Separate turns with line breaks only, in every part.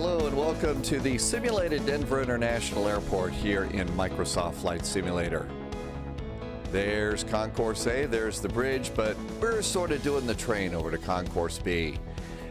Hello and welcome to the simulated Denver International Airport here in Microsoft Flight Simulator. There's Concourse A, there's the bridge, but we're sort of doing the train over to Concourse B.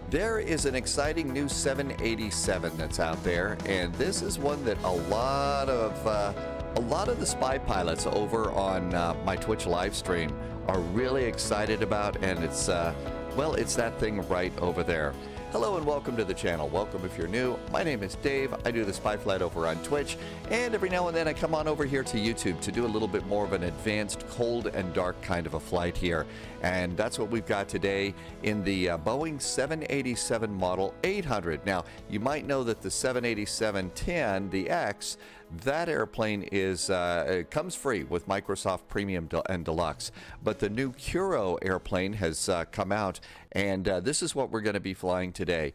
There is an exciting new 787 that's out there, and this is one that a lot of the spy pilots over on my Twitch live stream are really excited about, and it's that thing right over there. Hello and welcome to the channel. Welcome if you're new. My name is Dave. I do the Spy Flight over on Twitch, and every now and then I come on over here to YouTube to do a little bit more of an advanced cold and dark kind of a flight here. And that's what we've got today in the Boeing 787 Model 800. Now, you might know that the 787-10, the X, that airplane is it comes free with Microsoft Premium and Deluxe. But the new Kuro airplane has come out, and this is what we're going to be flying today.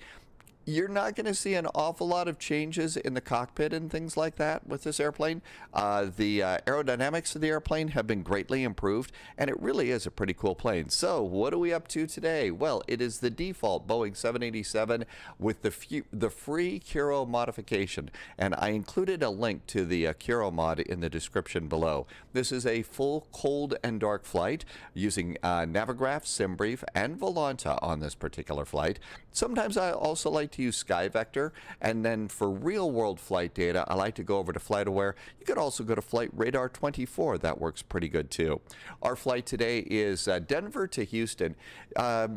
You're not going to see an awful lot of changes in the cockpit and things like that with this airplane. The aerodynamics of the airplane have been greatly improved, and it really is a pretty cool plane. So what are we up to today? Well, it is the default Boeing 787 with the free Kuro modification, and I included a link to the Kuro mod in the description below. This is a full cold and dark flight using Navigraph, SimBrief, and Volanta on this particular flight. Sometimes I also like to use SkyVector, and then for real-world flight data, I like to go over to FlightAware. You could also go to Flight Radar 24. That works pretty good too. Our flight today is Denver to Houston.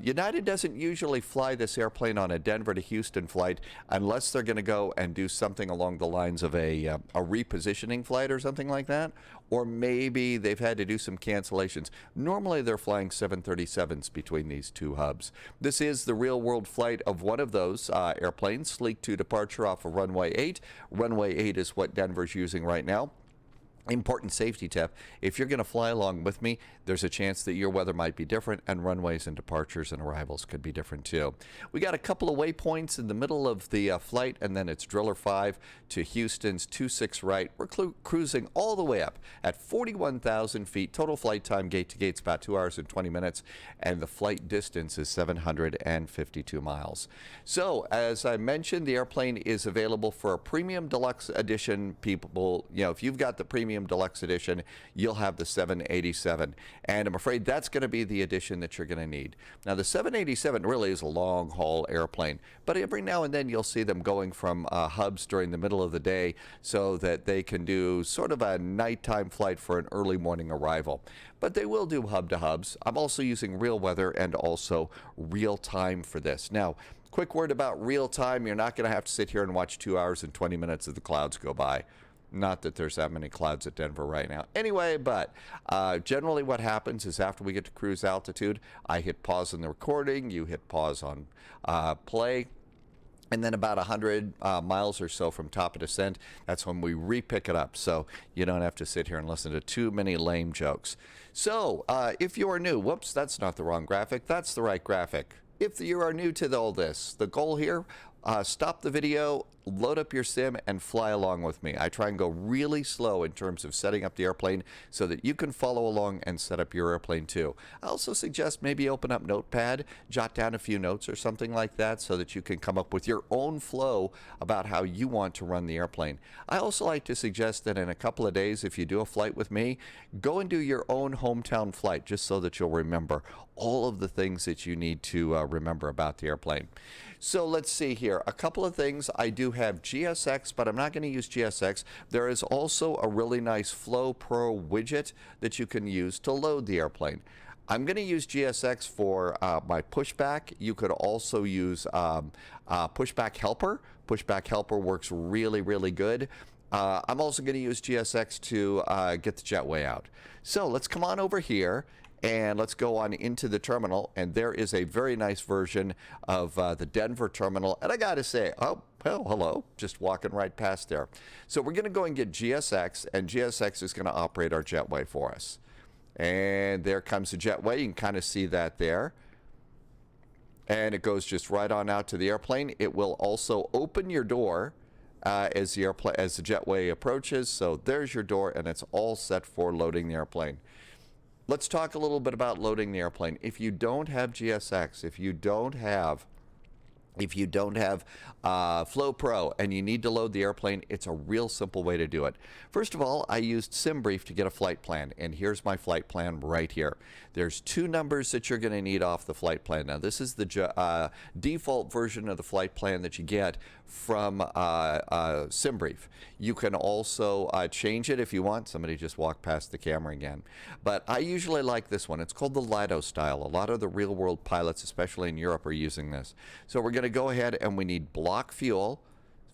United doesn't usually fly this airplane on a Denver to Houston flight unless they're going to go and do something along the lines of a repositioning flight or something like that, or maybe they've had to do some cancellations. Normally they're flying 737s between these two hubs. This is the real-world flight of one of those airplanes, sleek to departure off of runway 8. Runway 8 is what Denver's using right now. Important safety tip: if you're going to fly along with me, there's a chance that your weather might be different, and runways and departures and arrivals could be different too. We got a couple of waypoints in the middle of the flight, and then it's Driller 5 to Houston's 26 right. We're cruising all the way up at 41,000 feet. Total flight time gate to gate is about 2 hours and 20 minutes, and the flight distance is 752 miles. So, as I mentioned, the airplane is available for a Premium Deluxe Edition. People, if you've got the Premium Deluxe Edition, you'll have the 787, and I'm afraid that's going to be the edition that you're going to need. Now, the 787 really is a long-haul airplane, but every now and then you'll see them going from hubs during the middle of the day so that they can do sort of a nighttime flight for an early morning arrival. But they will do hub to hubs. I'm also using real weather and also real time for this. Now, quick word about real time: you're not going to have to sit here and watch 2 hours and 20 minutes of the clouds go by. Not that there's that many clouds at Denver right now. Anyway, but generally what happens is after we get to cruise altitude, I hit pause on the recording, you hit pause on play, and then about 100 miles or so from top of descent, that's when we re-pick it up. So you don't have to sit here and listen to too many lame jokes. So if you are new, whoops, that's not the wrong graphic. That's the right graphic. If you are new to all this, the goal here, stop the video, load up your sim, and fly along with me. I try and go really slow in terms of setting up the airplane so that you can follow along and set up your airplane too. I also suggest maybe open up Notepad, jot down a few notes or something like that so that you can come up with your own flow about how you want to run the airplane. I also like to suggest that in a couple of days, if you do a flight with me, go and do your own hometown flight just so that you'll remember all of the things that you need to remember about the airplane. So let's see here. A couple of things. I do have GSX, but I'm not going to use GSX. There is also a really nice Flow Pro widget that you can use to load the airplane. I'm going to use GSX for my Pushback. You could also use Pushback Helper. Pushback Helper works really, really good. I'm also going to use GSX to get the jetway out. So let's come on over here and let's go on into the terminal, and there is a very nice version of the Denver terminal. And I got to say, oh, well, hello, just walking right past there. So we're going to go and get GSX, and GSX is going to operate our jetway for us. And there comes the jetway. You can kind of see that there. And it goes just right on out to the airplane. It will also open your door as the jetway approaches. So there's your door, and it's all set for loading the airplane. Let's talk a little bit about loading the airplane. If you don't have GSX, if you don't have If you don't have Flow Pro and you need to load the airplane, it's a real simple way to do it. First of all, I used SimBrief to get a flight plan, and here's my flight plan right here. There's two numbers that you're going to need off the flight plan. Now, this is the default version of the flight plan that you get from SimBrief. You can also change it if you want. Somebody just walked past the camera again. But I usually like this one. It's called the Lido style. A lot of the real-world pilots, especially in Europe, are using this. So we're going to go ahead and we need block fuel,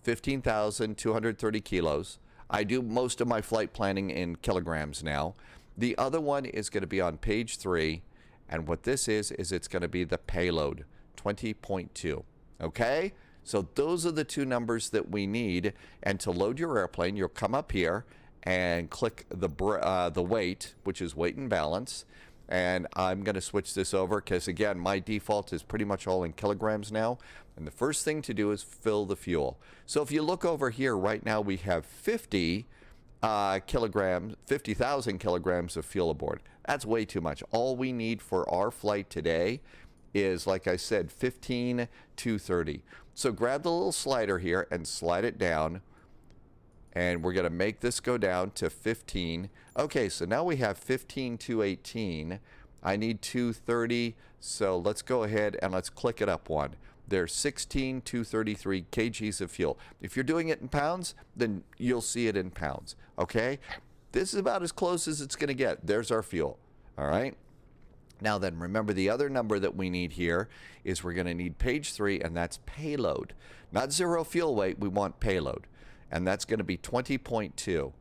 15,230 kilos. I do most of my flight planning in kilograms now. The other one is going to be on page 3. And what this is it's going to be the payload, 20.2. Okay? So those are the two numbers that we need. And to load your airplane, you'll come up here and click the weight, which is weight and balance. And I'm going to switch this over because, again, my default is pretty much all in kilograms now. And the first thing to do is fill the fuel. So if you look over here right now, we have 50,000 kilograms of fuel aboard. That's way too much. All we need for our flight today is, like I said, 15,230. So grab the little slider here and slide it down. And we're going to make this go down to 15. Okay, so now we have 15,218. I need 230, so let's go ahead and let's click it up one. There's 16,233 kgs of fuel. If you're doing it in pounds, then you'll see it in pounds, okay? This is about as close as it's going to get. There's our fuel, all right? Now then, remember the other number that we need here is we're going to need page 3, and that's payload. Not zero fuel weight, we want payload. And that's going to be 20.2.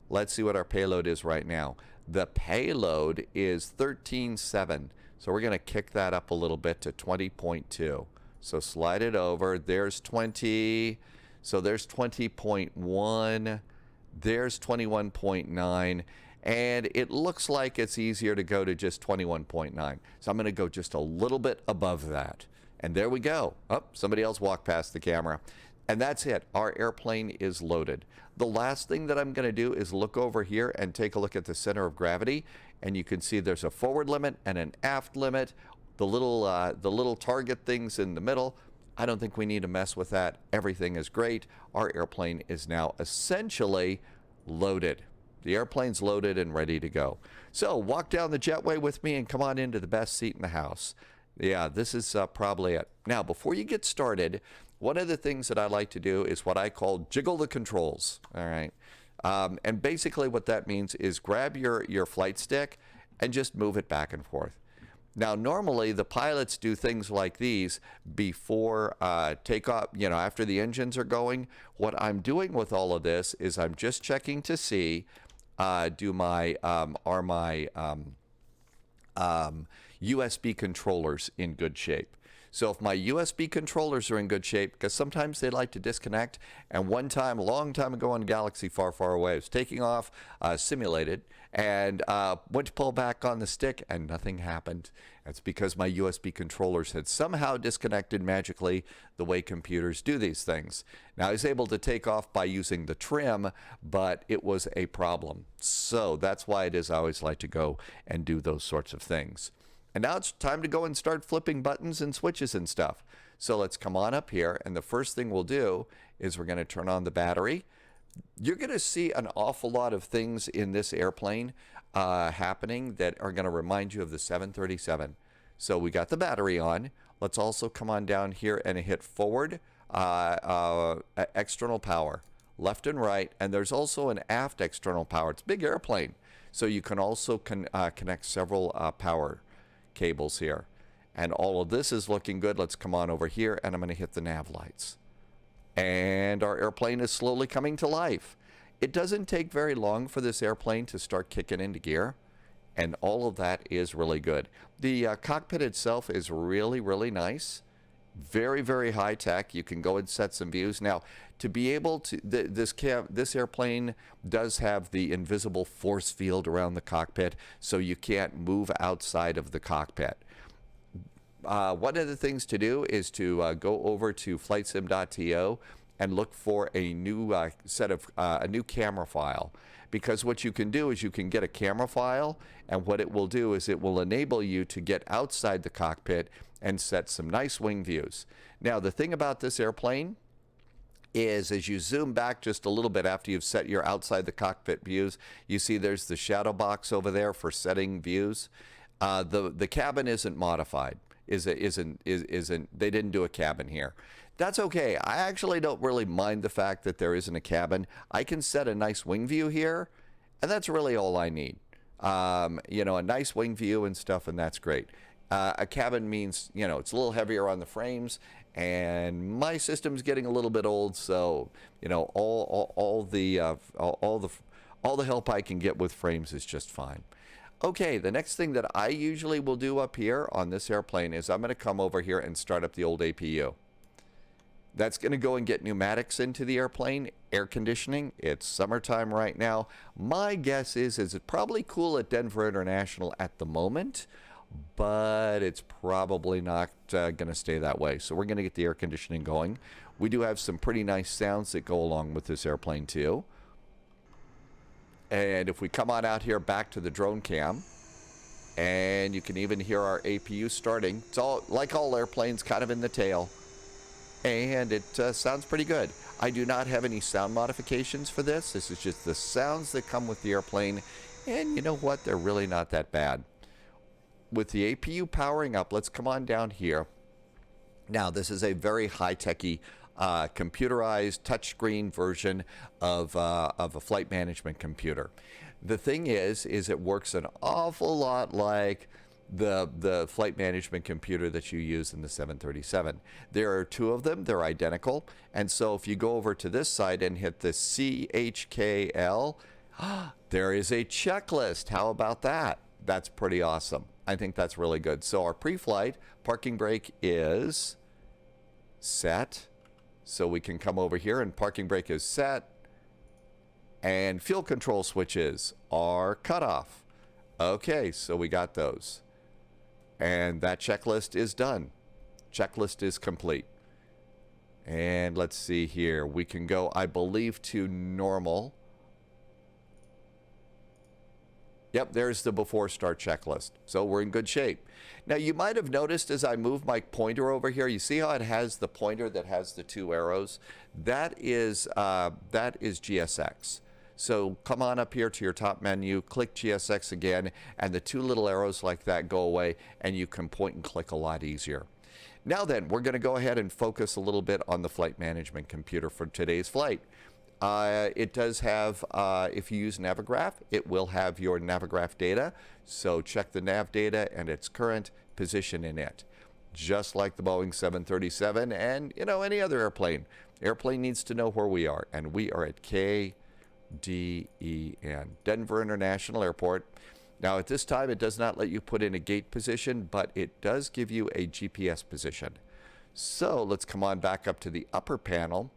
Let's see what our payload is right now. The payload is 13.7. So we're going to kick that up a little bit to 20.2. So slide it over. There's 20. So there's 20.1. There's 21.9. And it looks like it's easier to go to just 21.9. So I'm going to go just a little bit above that. And there we go. Oh, somebody else walked past the camera. And that's it. Our airplane is loaded. The last thing that I'm going to do is look over here and take a look at the center of gravity. And you can see there's a forward limit and an aft limit. The little target things in the middle, I don't think we need to mess with that. Everything is great. Our airplane is now essentially loaded. The airplane's loaded and ready to go. So walk down the jetway with me and come on into the best seat in the house. Yeah, this is probably it. Now, before you get started, one of the things that I like to do is what I call jiggle the controls, all right? And basically what that means is grab your flight stick and just move it back and forth. Now, normally the pilots do things like these before takeoff, after the engines are going. What I'm doing with all of this is I'm just checking to see, are my USB controllers in good shape. So if my USB controllers are in good shape, because sometimes they like to disconnect, and one time, a long time ago on a galaxy far, far away, I was taking off, simulated, and went to pull back on the stick, and nothing happened. That's because my USB controllers had somehow disconnected magically the way computers do these things. Now, I was able to take off by using the trim, but it was a problem. So that's why it is I always like to go and do those sorts of things. And now it's time to go and start flipping buttons and switches and stuff. So let's come on up here, and the first thing we'll do is we're going to turn on the battery. You're going to see an awful lot of things in this airplane happening that are going to remind you of the 737. So we got the battery on. Let's also come on down here and hit forward, external power, left and right, and there's also an aft external power. It's a big airplane, so you can also connect several power cables here. And all of this is looking good. Let's come on over here, and I'm going to hit the nav lights. And our airplane is slowly coming to life. It doesn't take very long for this airplane to start kicking into gear, and all of that is really good. The cockpit itself is really, really nice. Very, very high tech. You can go and set some views. Now, to be able to, this airplane does have the invisible force field around the cockpit, so you can't move outside of the cockpit. One of the things to do is to go over to flightsim.to and look for a new a new camera file. Because what you can do is you can get a camera file, and what it will do is it will enable you to get outside the cockpit and set some nice wing views. Now, the thing about this airplane is as you zoom back just a little bit after you've set your outside the cockpit views, you see there's the shadow box over there for setting views. The cabin isn't modified. They didn't do a cabin here. That's okay. I actually don't really mind the fact that there isn't a cabin. I can set a nice wing view here, and that's really all I need. You know, a nice wing view and stuff, and that's great. A cabin means, you know, it's a little heavier on the frames, and my system's getting a little bit old, so, you know, all the help I can get with frames is just fine. Okay, the next thing that I usually will do up here on this airplane is I'm going to come over here and start up the old APU. That's going to go and get pneumatics into the airplane, air conditioning. It's summertime right now. My guess is it's probably cool at Denver International at the moment, but it's probably not going to stay that way. So we're going to get the air conditioning going. We do have some pretty nice sounds that go along with this airplane too. And if we come on out here back to the drone cam, and you can even hear our APU starting. It's all like all airplanes, kind of in the tail. And it sounds pretty good. I do not have any sound modifications for this. This is just the sounds that come with the airplane. And you know what? They're really not that bad. With the APU powering up, let's come on down here. Now, this is a very high-techy computerized touchscreen version of a flight management computer. The thing is it works an awful lot like the flight management computer that you use in the 737. There are two of them. They're identical. And so if you go over to this side and hit the CHKL, there is a checklist. How about that? That's pretty awesome. I think that's really good. So our pre-flight parking brake is set. So we can come over here and parking brake is set. And fuel control switches are cut off. Okay, so we got those. And that checklist is done. Checklist is complete. And let's see here. We can go, I believe, to normal. Yep, there's the before start checklist. So we're in good shape. Now, you might have noticed as I move my pointer over here, you see how it has the pointer that has the two arrows? That is GSX. So come on up here to your top menu, click GSX again, and the two little arrows like that go away, and you can point and click a lot easier. Now then, we're going to go ahead and focus a little bit on the flight management computer for today's flight. It does have, if you use Navigraph, it will have your Navigraph data. So check the nav data and its current position in it. Just like the Boeing 737 and, you know, any other airplane. Airplane needs to know where we are, and we are at KDEN, Denver International Airport. Now, at this time, it does not let you put in a gate position, but it does give you a GPS position. So let's come on back up to the upper panel.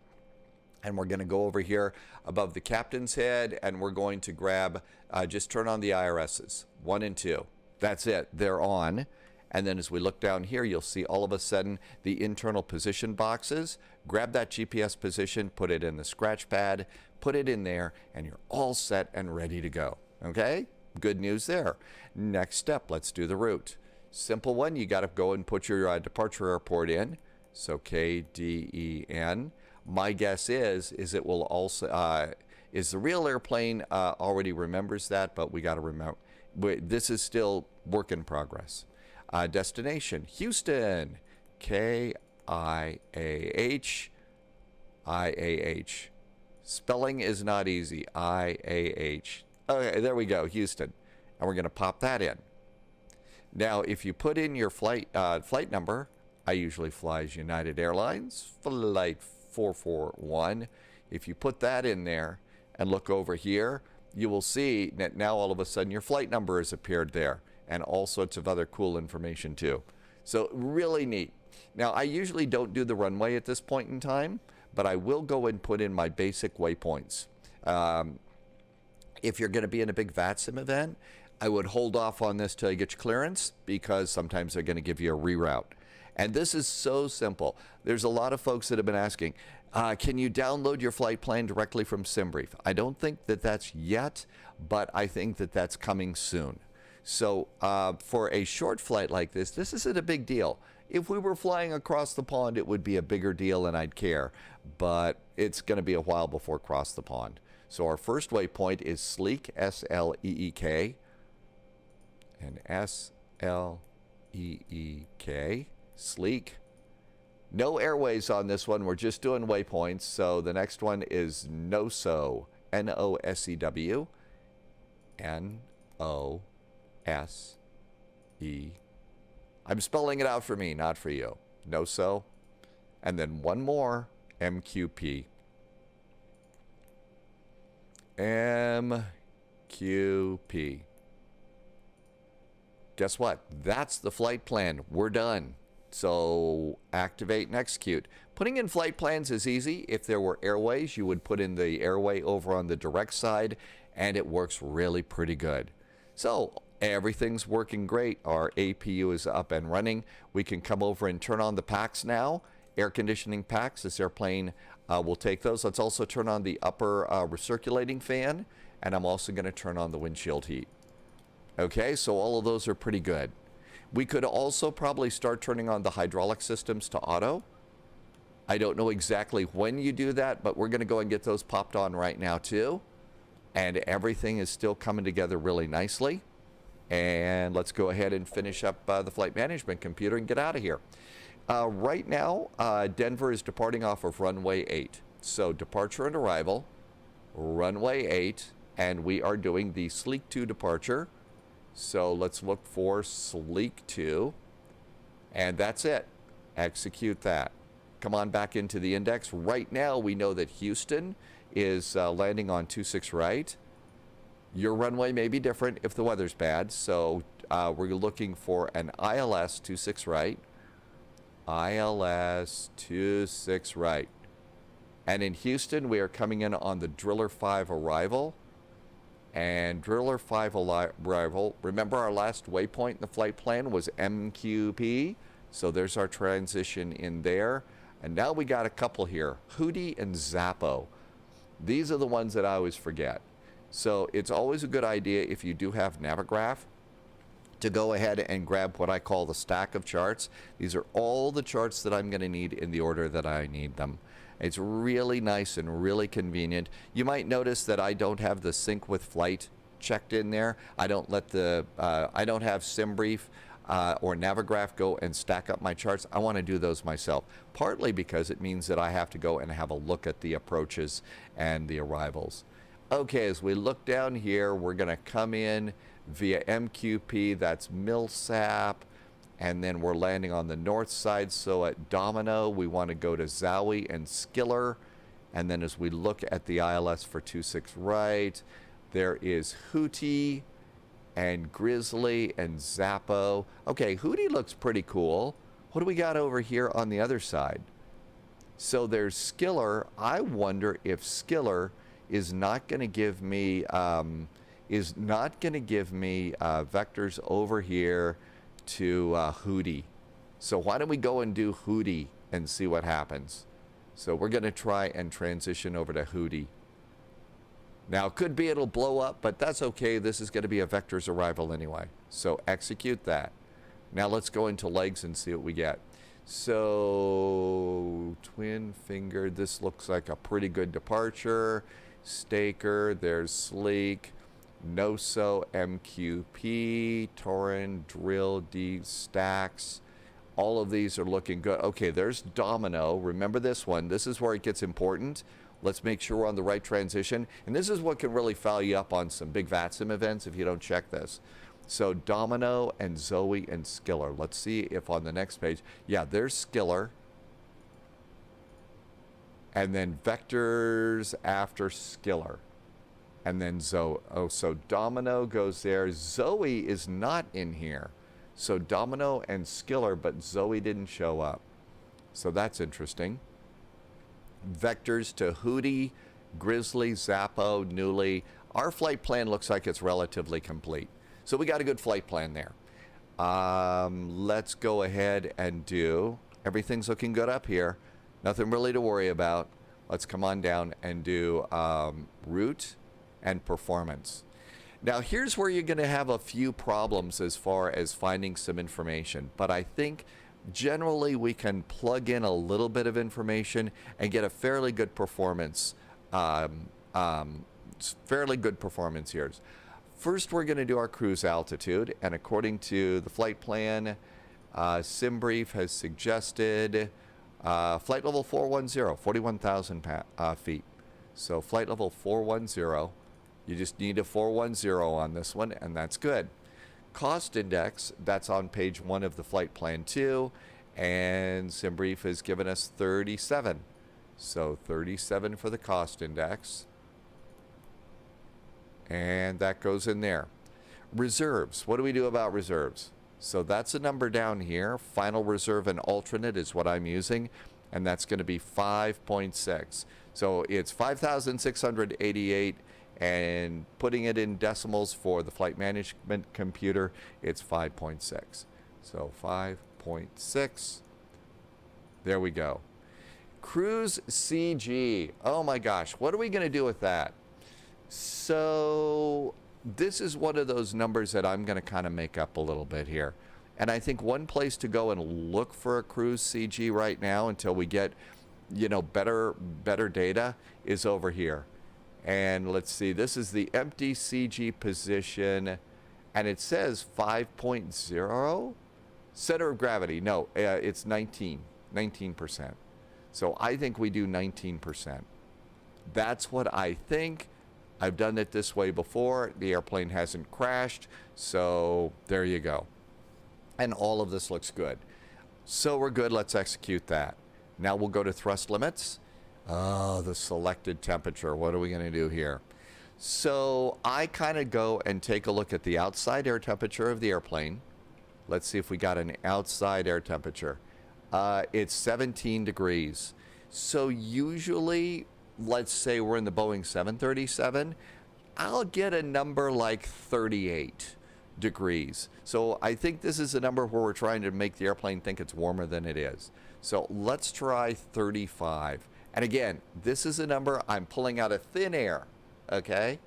And we're going to go over here above the captain's head, and we're going to grab, just turn on the IRSs, 1 and 2. That's it. They're on. And then as we look down here, you'll see all of a sudden the internal position boxes. Grab that GPS position, put it in the scratch pad, put it in there, and you're all set and ready to go. Okay? Good news there. Next step, let's do the route. Simple one. You got to go and put your departure airport in. So KDEN. My guess is it will also, is the real airplane already remembers that, but we got to remember, this is still work in progress. Destination, Houston, KIAH, IAH. Spelling is not easy, IAH. Okay, there we go, Houston. And we're going to pop that in. Now, if you put in your flight number, I usually fly as United Airlines, flight 441. If you put that in there and look over here, you will see that now all of a sudden your flight number has appeared there and all sorts of other cool information too. So really neat. Now, I usually don't do the runway at this point in time, but I will go and put in my basic waypoints. If you're going to be in a big VATSIM event, I would hold off on this till you get your clearance, because sometimes they're going to give you a reroute. And this is so simple. There's a lot of folks that have been asking, Can you download your flight plan directly from SimBrief? I don't think that that's yet, but I think that that's coming soon. So for a short flight like this isn't a big deal. If we were flying across the pond, it would be a bigger deal and I'd care. But it's going to be a while before across the pond. So our first waypoint is Sleek, S-L-E-E-K. And S-L-E-E-K, Sleek. No airways on this one. We're just doing waypoints. So the next one is NOSEW, N-O-S-E-W. N-O-S-E. I'm spelling it out for me, not for you. NOSEW. And then one more, MQP. MQP. Guess what? That's the flight plan. We're done. So activate and execute. Putting in flight plans is easy. If there were airways, you would put in the airway over on the direct side, and it works really pretty good. So everything's working great. Our APU is up and running. We can come over and turn on the packs now. Air conditioning packs. This airplane will take those. Let's also turn on the upper recirculating fan, and I'm also going to turn on the windshield heat. Okay, so all of those are pretty good. We could also probably start turning on the hydraulic systems to auto. I don't know exactly when you do that, but we're going to go and get those popped on right now too. And everything is still coming together really nicely. And let's go ahead and finish up the flight management computer and get out of here. Right now, Denver is departing off of runway 8. So departure and arrival, runway 8, and we are doing the Sleek 2 departure. So let's look for Sleek 2, and that's it. Execute that. Come on back into the index. Right now, we know that Houston is landing on 26 right. Your runway may be different if the weather's bad, so we're looking for an ILS 26 right. ILS 26 right. And in Houston, we are coming in on the Driller 5 arrival. And Driller 5 arrival, remember our last waypoint in the flight plan was MQP. So there's our transition in there. And now we got a couple here, Hootie and Zappo. These are the ones that I always forget. So it's always a good idea if you do have Navigraph to go ahead and grab what I call the stack of charts. These are all the charts that I'm going to need in the order that I need them. It's really nice and really convenient. You might notice that I don't have the sync with flight checked in there. I don't let the I don't have SimBrief or Navigraph go and stack up my charts. I want to do those myself, partly because it means that I have to go and have a look at the approaches and the arrivals. Okay, as we look down here, we're going to come in via MQP, that's Millsap, and then we're landing on the north side. So at Domino, we want to go to Zowie and Skiller. And then as we look at the ILS for 26 right, there is Hootie and Grizzly and Zappo. Okay, Hootie looks pretty cool. What do we got over here on the other side? So there's Skiller. I wonder if Skiller is not going to give me vectors over here to Hootie. So why don't we go and do Hootie and see what happens. So we're going to try and transition over to Hootie. Now, it could be it'll blow up, but that's okay. This is going to be a vector's arrival anyway. So execute that. Now let's go into legs and see what we get. So twin fingered, this looks like a pretty good departure. Staker, there's Sleek, NOSEW, MQP, Torin, Drill, D, Stacks. All of these are looking good. Okay, there's Domino. Remember this one. This is where it gets important. Let's make sure we're on the right transition. And this is what can really foul you up on some big VATSIM events if you don't check this. So Domino and Zowie and Skiller. Let's see if on the next page. Yeah, there's Skiller. And then vectors after Skiller. And then so Domino goes there. Zowie is not in here. So Domino and Skiller, but Zowie didn't show up. So that's interesting. Vectors to Hootie, Grizzly, Zappo, Newly. Our flight plan looks like it's relatively complete. So we got a good flight plan there. Let's go ahead and do, everything's looking good up here. Nothing really to worry about. Let's come on down and do route and performance. Now, here's where you're going to have a few problems as far as finding some information, but I think generally we can plug in a little bit of information and get a fairly good performance, here. First, we're going to do our cruise altitude, and according to the flight plan, SimBrief has suggested flight level 410, 41,000 feet. So flight level 410, you just need a 410 on this one, and that's good. Cost index, that's on page 1 of the flight plan too, and SimBrief has given us 37. So 37 for the cost index, and that goes in there. Reserves, what do we do about reserves? So that's a number down here. Final reserve and alternate is what I'm using, and that's going to be 5.6. So it's 5,688, and putting it in decimals for the flight management computer, it's 5.6. So 5.6. There we go. Cruise CG. Oh my gosh, what are we going to do with that? So this is one of those numbers that I'm going to kind of make up a little bit here. And I think one place to go and look for a cruise CG right now until we get, you know, better data is over here. And let's see, this is the empty CG position, and it says 5.0. Center of gravity, no, it's 19%. So I think we do 19%. That's what I think. I've done it this way before. The airplane hasn't crashed, so there you go. And all of this looks good. So we're good. Let's execute that. Now we'll go to thrust limits. Oh, the selected temperature. What are we going to do here? So I kind of go and take a look at the outside air temperature of the airplane. Let's see if we got an outside air temperature. It's 17 degrees. So usually, let's say we're in the Boeing 737, I'll get a number like 38 degrees. So I think this is a number where we're trying to make the airplane think it's warmer than it is. So let's try 35. And again, this is a number I'm pulling out of thin air, okay?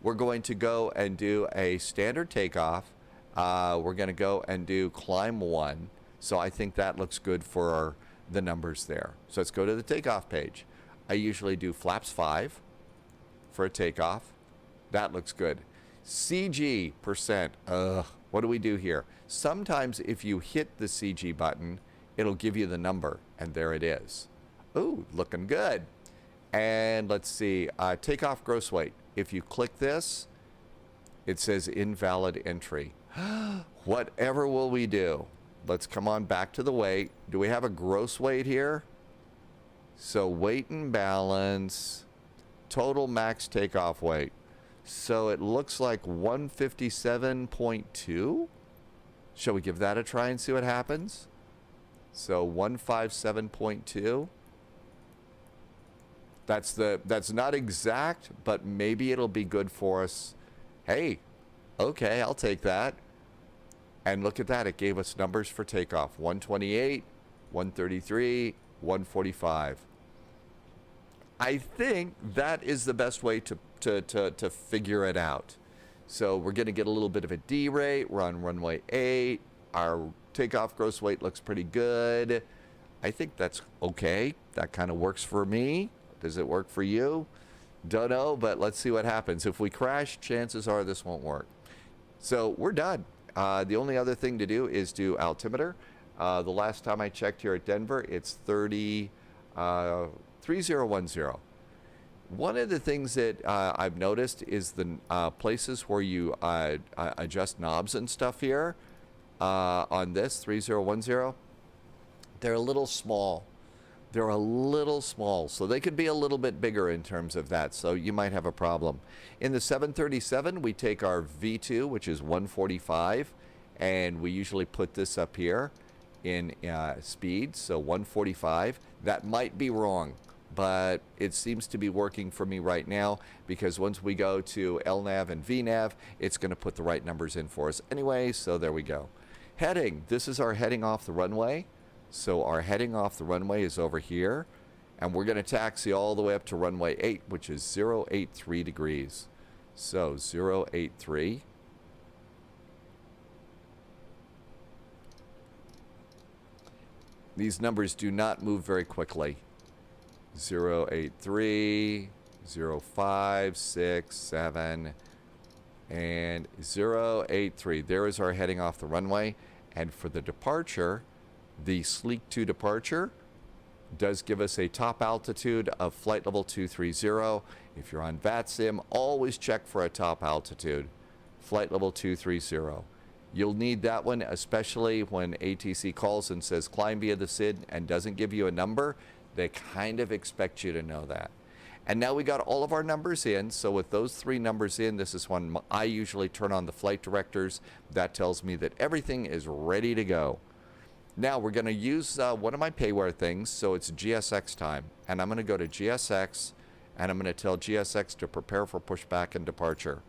We're going to go and do a standard takeoff. We're going to go and do climb 1. So I think that looks good for the numbers there. So let's go to the takeoff page. I usually do flaps 5 for a takeoff. That looks good. CG percent. What do we do here? Sometimes if you hit the CG button, it'll give you the number, and there it is. Ooh, looking good. And let's see, takeoff gross weight. If you click this, it says invalid entry. Whatever will we do? Let's come on back to the weight. Do we have a gross weight here? So weight and balance, total max takeoff weight. So it looks like 157.2. Shall we give that a try and see what happens? So 157.2. That's not exact, but maybe it'll be good for us. Hey, okay, I'll take that. And look at that, it gave us numbers for takeoff. 128, 133, 145. I think that is the best way to figure it out. So we're going to get a little bit of a D rate. We're on runway 8. Our takeoff gross weight looks pretty good. I think that's okay. That kind of works for me. Does it work for you? Don't know, but let's see what happens. If we crash, chances are this won't work. So we're done. The only other thing to do is do altimeter. The last time I checked here at Denver, it's 3010. One of the things that I've noticed is the places where you adjust knobs and stuff here on this 3010, they're a little small. They're a little small, so they could be a little bit bigger in terms of that, so you might have a problem. In the 737, we take our V2, which is 145, and we usually put this up here in speed, so 145. That might be wrong, but it seems to be working for me right now, because once we go to LNAV and VNAV, it's going to put the right numbers in for us anyway, so there we go. Heading, this is our heading off the runway. So our heading off the runway is over here, And we're going to taxi all the way up to runway 8, which is 083 degrees. So 083. These numbers do not move very quickly. 083, 05, 6, 7, and 083. There is our heading off the runway. And for the departure, the Sleek 2 departure does give us a top altitude of flight level 230. If you're on VATSIM, always check for a top altitude, flight level 230. You'll need that one, especially when ATC calls and says climb via the SID and doesn't give you a number. They kind of expect you to know that. And now we got all of our numbers in. So with those 3 numbers in, this is when I usually turn on the flight directors. That tells me that everything is ready to go. Now we're going to use one of my payware things. So it's GSX time. And I'm going to go to GSX and I'm going to tell GSX to prepare for pushback and departure.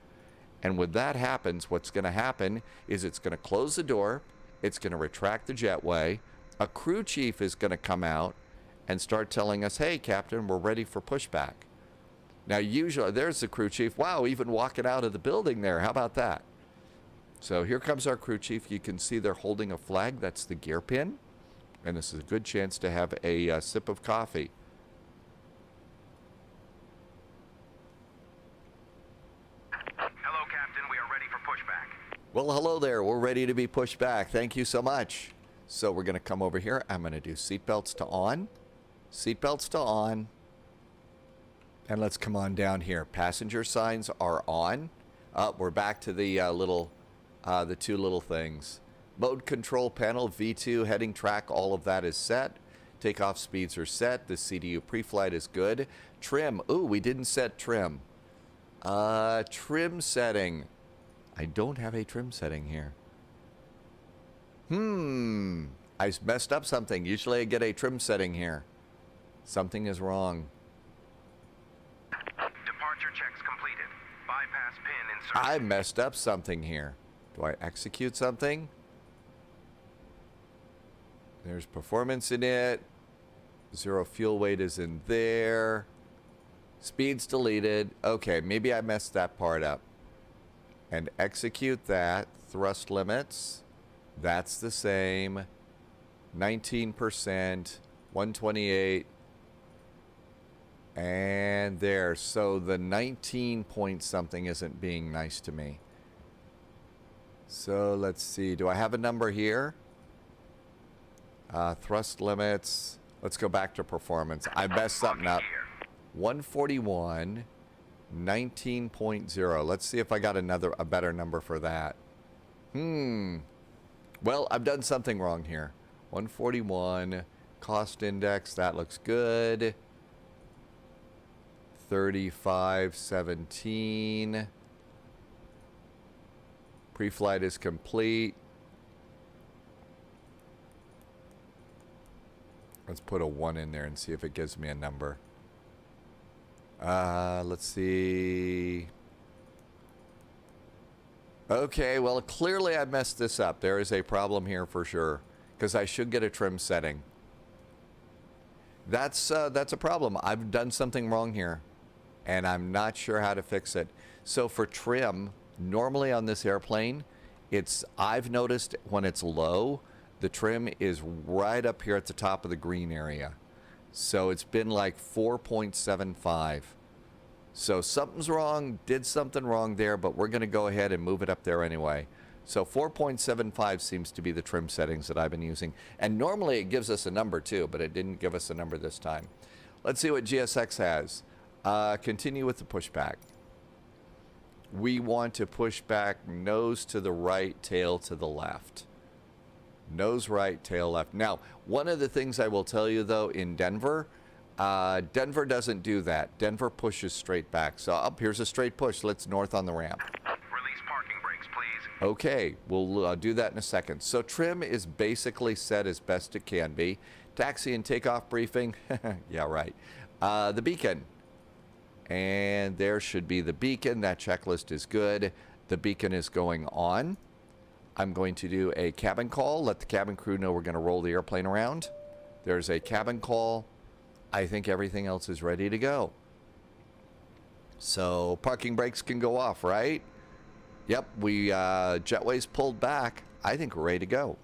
And when that happens, what's going to happen is it's going to close the door. It's going to retract the jetway. A crew chief is going to come out and start telling us, hey, Captain, we're ready for pushback. Now, usually, there's the crew chief. Wow, even walking out of the building there. How about that? So here comes our crew chief. You can see they're holding a flag. That's the gear pin. And this is a good chance to have a sip of coffee.
Hello, Captain. We are ready for pushback.
Well, hello there. We're ready to be pushed back. Thank you so much. So we're going to come over here. I'm going to do seatbelts to on. Seatbelts to on. And let's come on down here. Passenger signs are on. We're back to the the 2 little things. Mode control panel, V2, heading track, all of that is set. Takeoff speeds are set. The CDU pre-flight is good. Trim. Ooh, we didn't set trim. Trim setting. I don't have a trim setting here. I messed up something. Usually I get a trim setting here. Something is wrong.
Departure checks completed. Bypass pin inserted.
I messed up something here. Do I execute something? There's performance in it. 0 fuel weight is in there. Speeds deleted. Okay, maybe I messed that part up. And execute that. Thrust limits. That's the same. 19%. 128. And there. So the 19 point something isn't being nice to me. So let's see. Do I have a number here? Thrust limits. Let's go back to performance. I messed something up. 141. 19.0. Let's see if I got a better number for that. Well, I've done something wrong here. 141. Cost index. That looks good. 3517. Pre-flight is complete. Let's put a 1 in there and see if it gives me a number. Let's see. Okay, well, clearly I messed this up. There is a problem here for sure, because I should get a trim setting. That's a problem. I've done something wrong here, and I'm not sure how to fix it. So for trim, normally on this airplane, I've noticed when it's low, the trim is right up here at the top of the green area. So it's been like 4.75. So something's wrong, did something wrong there, but we're going to go ahead and move it up there anyway. So 4.75 seems to be the trim settings that I've been using. And normally it gives us a number too, but it didn't give us a number this time. Let's see what GSX has. Continue with the pushback. We want to push back nose to the right, tail to the left. Nose right, tail left. Now, one of the things I will tell you, though, in Denver, Denver doesn't do that. Denver pushes straight back. So, here's a straight push. Let's north on the ramp.
Release parking brakes, please.
Okay, we'll do that in a second. So, trim is basically set as best it can be. Taxi and takeoff briefing. Yeah, right. The beacon. And there should be the beacon. That checklist is good. The beacon is going on. I'm going to do a cabin call. Let the cabin crew know we're going to roll the airplane around. There's a cabin call. I think everything else is ready to go. So parking brakes can go off, right? Yep, we jetway's pulled back. I think we're ready to go.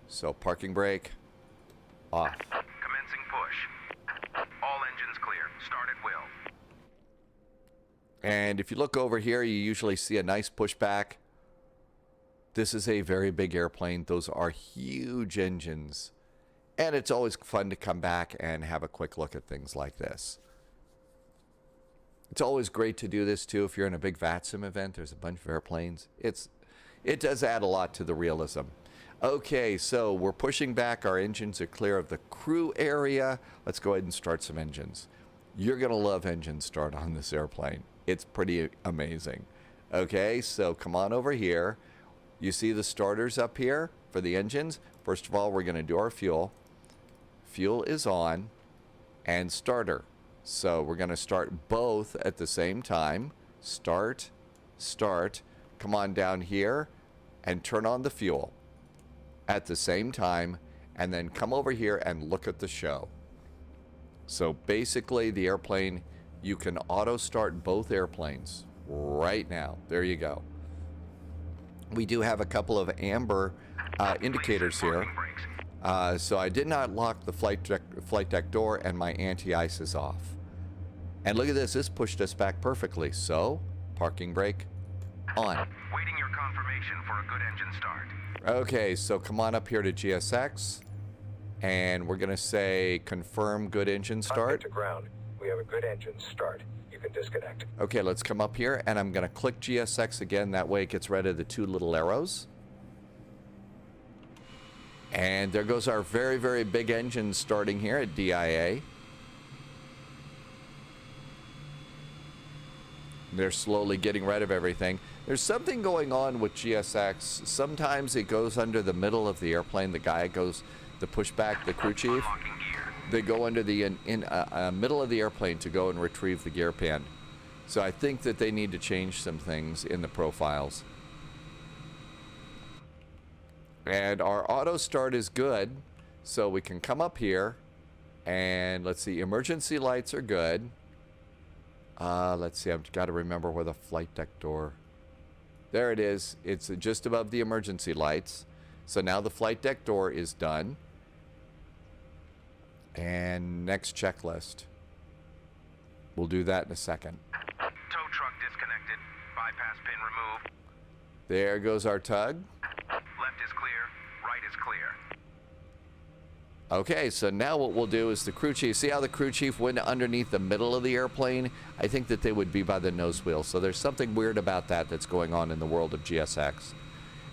So parking brake off.
Commencing push. All engines clear. Start at will.
And if you look over here, you usually see a nice pushback. This is a very big airplane. Those are huge engines. And it's always fun to come back and have a quick look at things like this. It's always great to do this too if you're in a big VATSIM event. There's a bunch of airplanes. It does add a lot to the realism. Okay, so we're pushing back. Our engines are clear of the crew area. Let's go ahead and start some engines. You're going to love engine start on this airplane. It's pretty amazing. Okay, so come on over here. You see the starters up here for the engines? First of all, we're going to do our fuel. Fuel is on and starter. So we're going to start both at the same time. Start, start. Come on down here and turn on the fuel at the same time, and then come over here and look at the show. So basically the airplane, you can auto start both airplanes right now. There you go. We do have a couple of amber indicators here. So I did not lock the flight deck door, and my anti-ice is off. And look at this. This pushed us back perfectly. So parking brake on.
Waiting your confirmation for a good engine start.
Okay, so come on up here to GSX, and we're going to say confirm good engine start.
To ground. We have a good engine start. You can disconnect.
Okay, let's come up here, and I'm going to click GSX again. That way it gets rid of the two little arrows. And there goes our very, very big engine starting here at DIA. They're slowly getting rid of everything. There's something going on with GSX. Sometimes it goes under the middle of the airplane. The guy goes, the pushback, the crew chief. They go under the middle of the airplane to go and retrieve the gear pan. So I think that they need to change some things in the profiles. And our auto start is good. So we can come up here and let's see, emergency lights are good. Let's see, I've got to remember where the flight deck door. There it is. It's just above the emergency lights. So now the flight deck door is done. And next checklist. We'll do that in a second.
Tow truck disconnected. Bypass pin removed.
There goes our tug.
Left is clear. Right is clear.
Okay, so now what we'll do is the crew chief, see how the crew chief went underneath the middle of the airplane? I think that they would be by the nose wheel. So there's something weird about that that's going on in the world of GSX.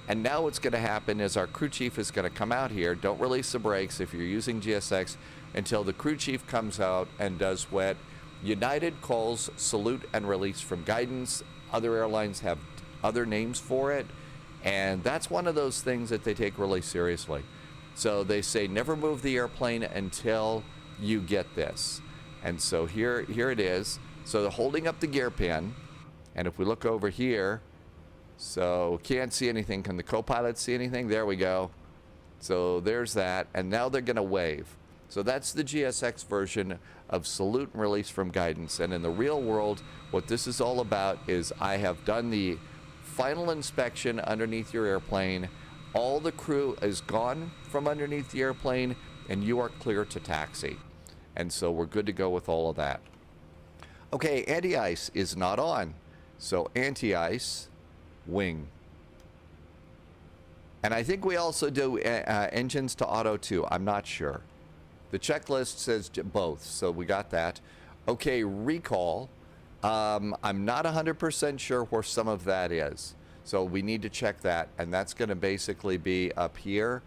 And now what's going to happen is our crew chief is going to come out here. Don't release the brakes if you're using GSX until the crew chief comes out and does what United calls salute and release from guidance. Other airlines have other names for it. And that's one of those things that they take really seriously. So they say never move the airplane until you get this. And so here it is. So they're holding up the gear pin. And if we look over here, so can't see anything. Can the co-pilot see anything? There we go. So there's that. And now they're going to wave. So that's the GSX version of salute and release from guidance. And in the real world, what this is all about is I have done the final inspection underneath your airplane. All the crew is gone from underneath the airplane, and you are clear to taxi. And so we're good to go with all of that. Okay, anti-ice is not on. So anti-ice, wing. And I think we also do engines to auto too. I'm not sure. The checklist says both, so we got that. Okay, recall. I'm not 100% sure where some of that is. So we need to check that, and that's going to basically be up here.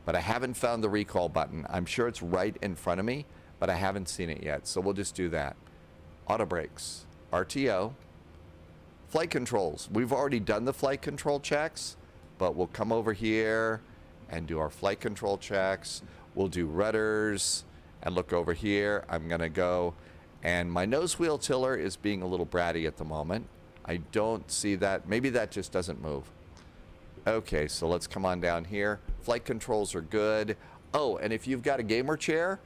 But I haven't found the recall button. I'm sure it's right in front of me, but I haven't seen it yet. So we'll just do that. Auto brakes, RTO, flight controls. We've already done the flight control checks, but we'll come over here and do our flight control checks. We'll do rudders and look over here. I'm going to go, and my nose wheel tiller is being a little bratty at the moment. I don't see that. Maybe that just doesn't move. Okay, so let's come on down here. Flight controls are good. Oh, and if you've got a gamer chair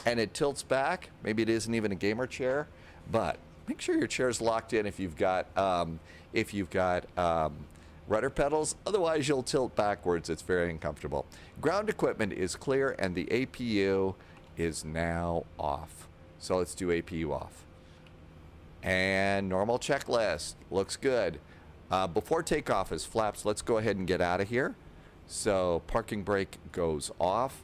and it tilts back, maybe it isn't even a gamer chair, but make sure your chair is locked in if you've got rudder pedals. Otherwise, you'll tilt backwards. It's very uncomfortable. Ground equipment is clear, and the APU is now off. So let's do APU off. And normal checklist. Looks good. Before takeoff is flaps. Let's go ahead and get out of here. So parking brake goes off.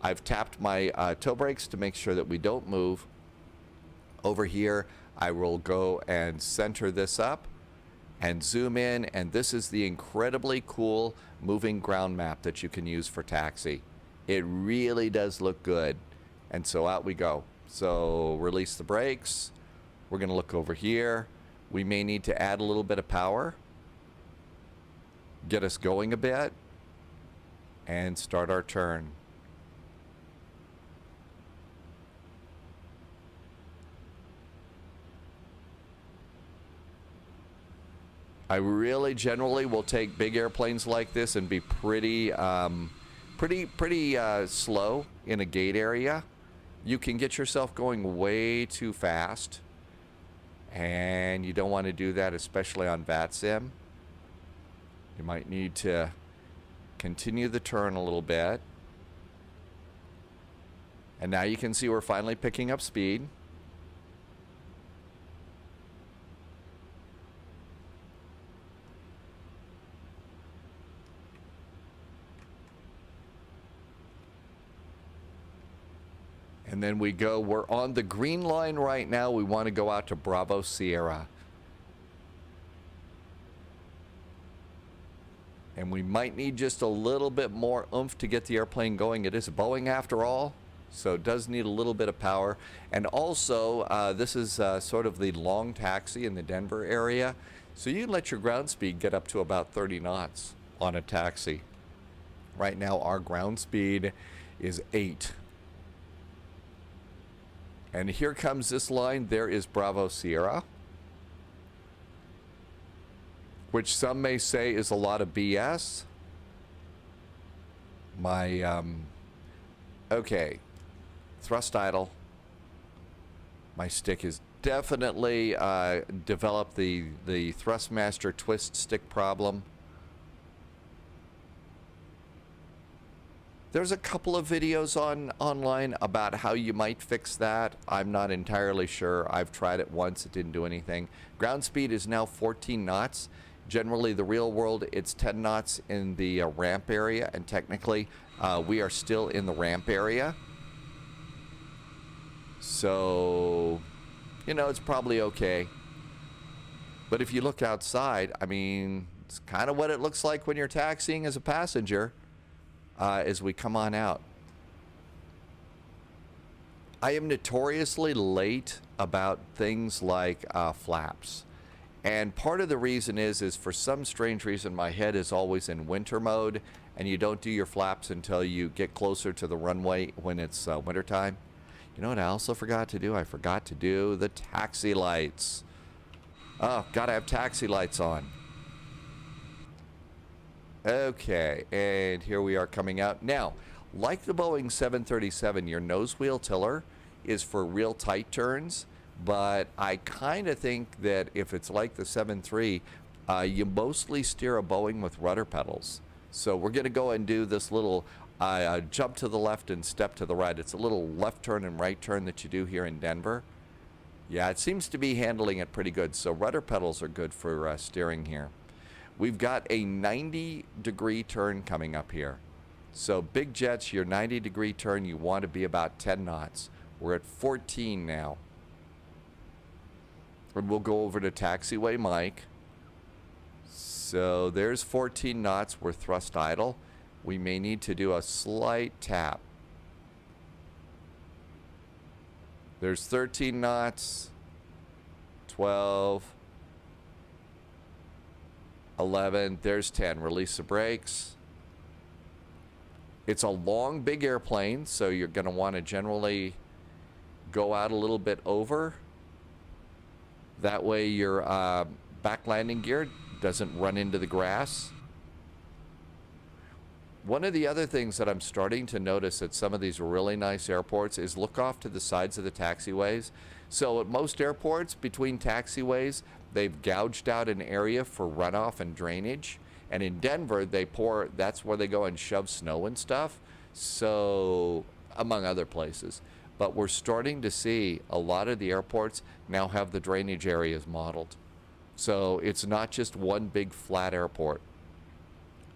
I've tapped my toe brakes to make sure that we don't move. Over here, I will go and center this up and zoom in, and this is the incredibly cool moving ground map that you can use for taxi. It really does look good. And so out we go. So release the brakes. We're going to look over here. We may need to add a little bit of power, get us going a bit, and start our turn. I really generally will take big airplanes like this and be pretty slow in a gate area. You can get yourself going way too fast, and you don't want to do that, especially on VATSIM. You might need to continue the turn a little bit. And now you can see we're finally picking up speed. And then we go, we're on the green line right now. We want to go out to Bravo Sierra. And we might need just a little bit more oomph to get the airplane going. It is a Boeing after all, so it does need a little bit of power. And also, this is sort of the long taxi in the Denver area. So you can let your ground speed get up to about 30 knots on a taxi. Right now, our ground speed is 8. And here comes this line. There is Bravo Sierra, which some may say is a lot of BS. Okay, thrust idle. My stick has definitely developed the Thrustmaster twist stick problem. There's a couple of videos online about how you might fix that. I'm not entirely sure. I've tried it once. It didn't do anything. Ground speed is now 14 knots. Generally, the real world, it's 10 knots in the ramp area, and technically, we are still in the ramp area. So, you know, it's probably okay. But if you look outside, I mean, it's kind of what it looks like when you're taxiing as a passenger. As we come on out. I am notoriously late about things like flaps. And part of the reason is for some strange reason my head is always in winter mode, and you don't do your flaps until you get closer to the runway when it's wintertime. You know what I also forgot to do? I forgot to do the taxi lights. Oh, gotta have taxi lights on. Okay, and here we are coming out. Now, like the Boeing 737, your nose wheel tiller is for real tight turns, but I kind of think that if it's like the 73, you mostly steer a Boeing with rudder pedals. So we're going to go and do this little jump to the left and step to the right. It's a little left turn and right turn that you do here in Denver. Yeah, it seems to be handling it pretty good, so rudder pedals are good for steering here. We've got a 90-degree turn coming up here. So big jets, your 90-degree turn, you want to be about 10 knots. We're at 14 now. And we'll go over to taxiway Mike. So there's 14 knots. We're thrust idle. We may need to do a slight tap. There's 13 knots, 12, 11, there's 10. Release the brakes. It's a long, big airplane, so you're going to want to generally go out a little bit over. That way your back landing gear doesn't run into the grass. One of the other things that I'm starting to notice at some of these really nice airports is look off to the sides of the taxiways. So at most airports, between taxiways, they've gouged out an area for runoff and drainage. And in Denver, that's where they go and shove snow and stuff. So, among other places. But we're starting to see a lot of the airports now have the drainage areas modeled. So it's not just one big flat airport.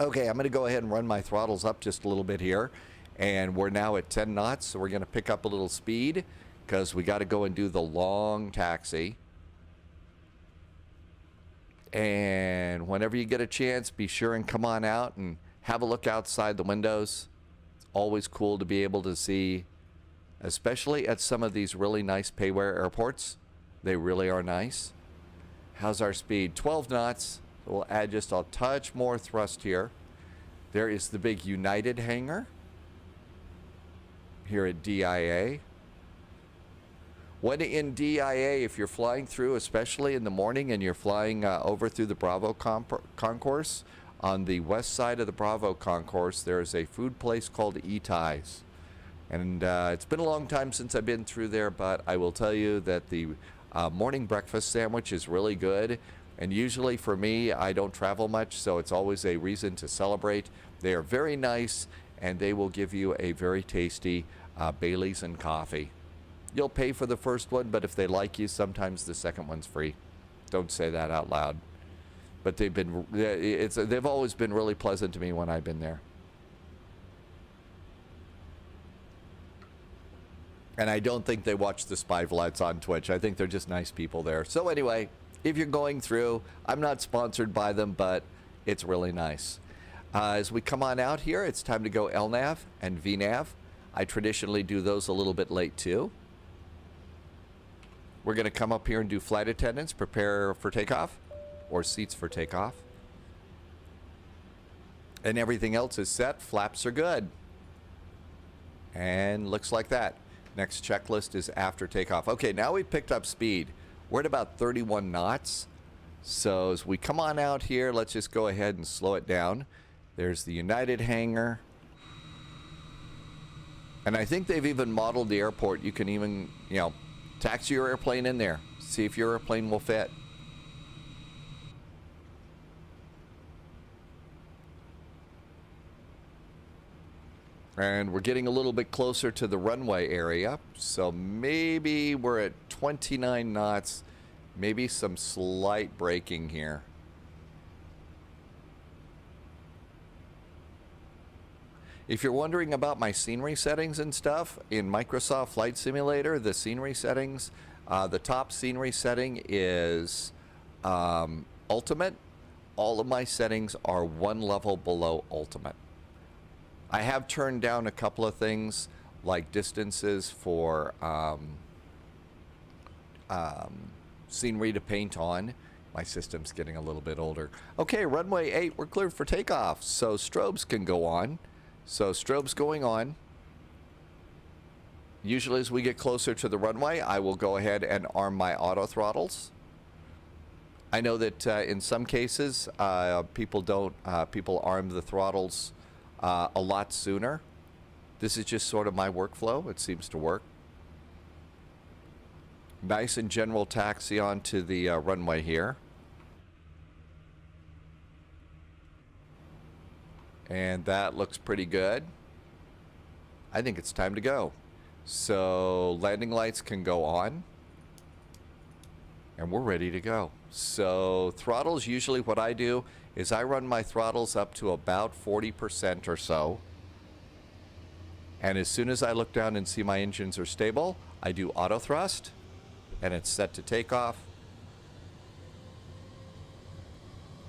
Okay, I'm going to go ahead and run my throttles up just a little bit here. And we're now at 10 knots, so we're going to pick up a little speed because we got to go and do the long taxi. And whenever you get a chance, be sure and come on out and have a look outside the windows. It's always cool to be able to see, especially at some of these really nice payware airports. They really are nice. How's our speed? 12 knots. We'll add just a touch more thrust here. There is the big United hangar here at DIA. When in DIA, if you're flying through, especially in the morning, and you're flying over through the Bravo concourse, on the west side of the Bravo concourse, there is a food place called Eties. And it's been a long time since I've been through there, but I will tell you that the morning breakfast sandwich is really good. And usually for me, I don't travel much, so it's always a reason to celebrate. They are very nice, and they will give you a very tasty Bailey's and coffee. You'll pay for the first one, but if they like you, sometimes the second one's free. Don't say that out loud. But they've always been really pleasant to me when I've been there. And I don't think they watch the Spy Flights on Twitch. I think they're just nice people there. So anyway, if you're going through, I'm not sponsored by them, but it's really nice. As we come on out here, it's time to go LNAV and VNAV. I traditionally do those a little bit late too. We're going to come up here and do flight attendants, prepare for takeoff, or seats for takeoff. And everything else is set. Flaps are good. And looks like that. Next checklist is after takeoff. Okay, now we've picked up speed. We're at about 31 knots. So as we come on out here, let's just go ahead and slow it down. There's the United hangar. And I think they've even modeled the airport. You can even, taxi your airplane in there. See if your airplane will fit. And we're getting a little bit closer to the runway area. So maybe we're at 29 knots. Maybe some slight braking here. If you're wondering about my scenery settings and stuff, in Microsoft Flight Simulator, the scenery settings, the top scenery setting is Ultimate. All of my settings are one level below Ultimate. I have turned down a couple of things like distances for scenery to paint on. My system's getting a little bit older. Okay, runway 8, we're cleared for takeoff. So strobes can go on. So strobes going on. Usually as we get closer to the runway, I will go ahead and arm my auto throttles. I know that in some cases, people arm the throttles a lot sooner. This is just sort of my workflow. It seems to work. Nice and general taxi onto the runway here. And that looks pretty good. I think it's time to go. So landing lights can go on. And we're ready to go. So throttles, usually what I do is I run my throttles up to about 40% or so. And as soon as I look down and see my engines are stable, I do auto thrust. And it's set to takeoff.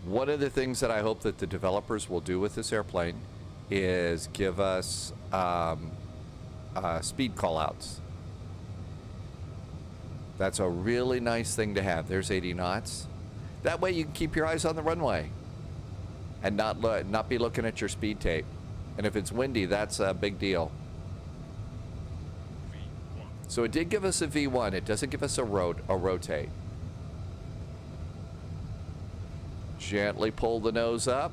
One of the things that I hope that the developers will do with this airplane is give us speed callouts. That's a really nice thing to have. There's 80 knots. That way you can keep your eyes on the runway and not be looking at your speed tape. And if it's windy, that's a big deal. So it did give us a V1. It doesn't give us a rotate. Gently pull the nose up.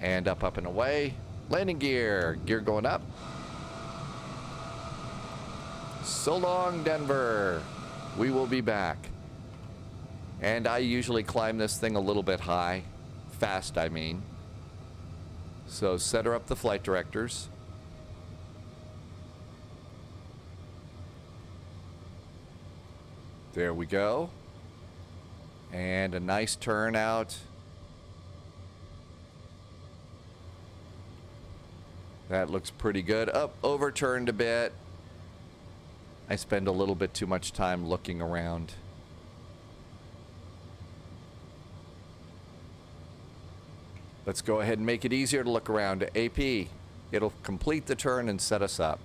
And up, up, and away. Landing gear. Gear going up. So long, Denver. We will be back. And I usually climb this thing a little bit high. Fast, I mean. So center up the flight directors. There we go. And a nice turnout. That looks pretty good. Up, overturned a bit. I spend a little bit too much time looking around. Let's go ahead and make it easier to look around. AP, it'll complete the turn and set us up.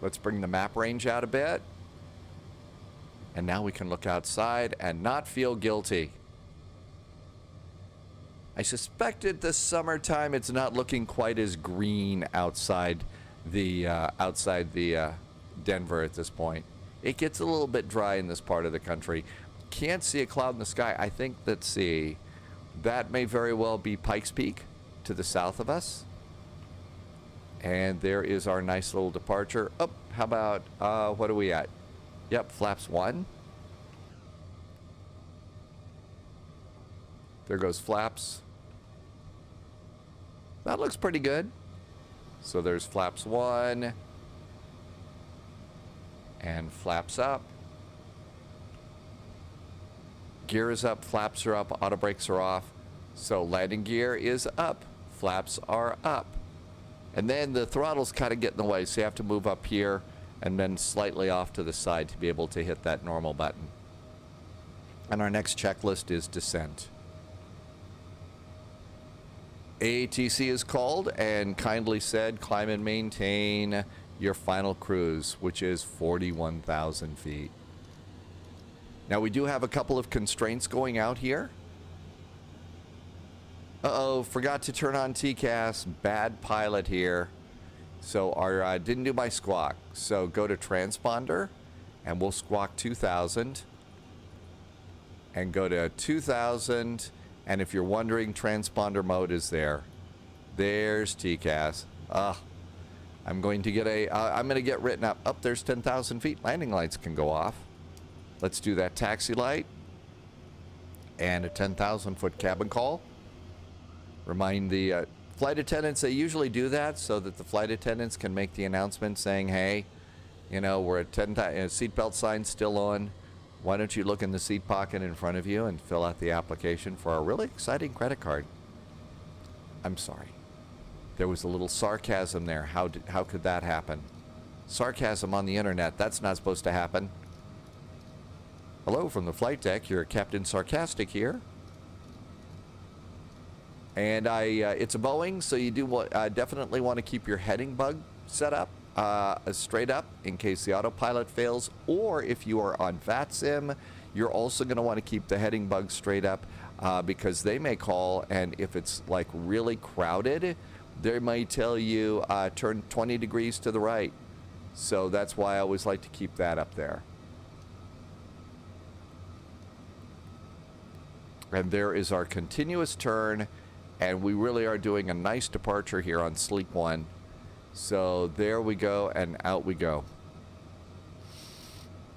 Let's bring the map range out a bit. And now we can look outside and not feel guilty. I suspected this summertime it's not looking quite as green outside the Denver at this point. It gets a little bit dry in this part of the country. Can't see a cloud in the sky. I think that may very well be Pikes Peak to the south of us. And there is our nice little departure. Oh, how about, what are we at? Yep, flaps 1. There goes flaps. That looks pretty good. So there's flaps 1. And flaps up. Gear is up, flaps are up, auto brakes are off. So landing gear is up, flaps are up. And then the throttle's kind of get in the way, so you have to move up here and then slightly off to the side to be able to hit that normal button. And our next checklist is descent. AATC is called and kindly said climb and maintain your final cruise, which is 41,000 feet. Now we do have a couple of constraints going out here. Uh-oh, forgot to turn on TCAS. Bad pilot here. So our didn't do my squawk. So go to transponder and we'll squawk 2000. And go to 2000. And if you're wondering, transponder mode is there. There's TCAS. I'm going to get written up. Up there's 10,000 feet. Landing lights can go off. Let's do that taxi light. And a 10,000 foot cabin call. Remind the flight attendants, they usually do that so that the flight attendants can make the announcement saying, hey, you know, we're at 10,000, seatbelt sign still on. Why don't you look in the seat pocket in front of you and fill out the application for a really exciting credit card? I'm sorry. There was a little sarcasm there. How could that happen? Sarcasm on the internet. That's not supposed to happen. Hello from the flight deck. You're Captain Sarcastic here. And it's a Boeing, so you do definitely want to keep your heading bug set up straight up in case the autopilot fails. Or if you are on VATSIM, you're also going to want to keep the heading bug straight up because they may call, and if it's like really crowded, they might tell you turn 20 degrees to the right. So that's why I always like to keep that up there. And there is our continuous turn. And we really are doing a nice departure here on Sleep 1. So there we go, and out we go.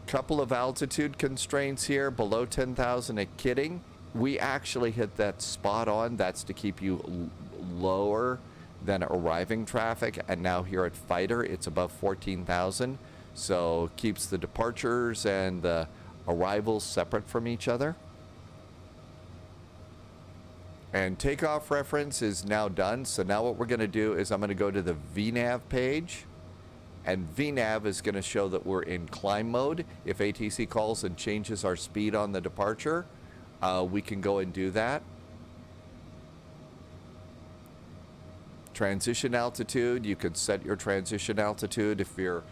Couple of altitude constraints here, below 10,000 at Kidding. We actually hit that spot on. That's to keep you lower than arriving traffic. And now here at Fighter, it's above 14,000. So keeps the departures and the arrivals separate from each other. And takeoff reference is now done. So now what we're going to do is I'm going to go to the VNAV page. And VNAV is going to show that we're in climb mode. If ATC calls and changes our speed on the departure, we can go and do that. Transition altitude, you can set your transition altitude. If you're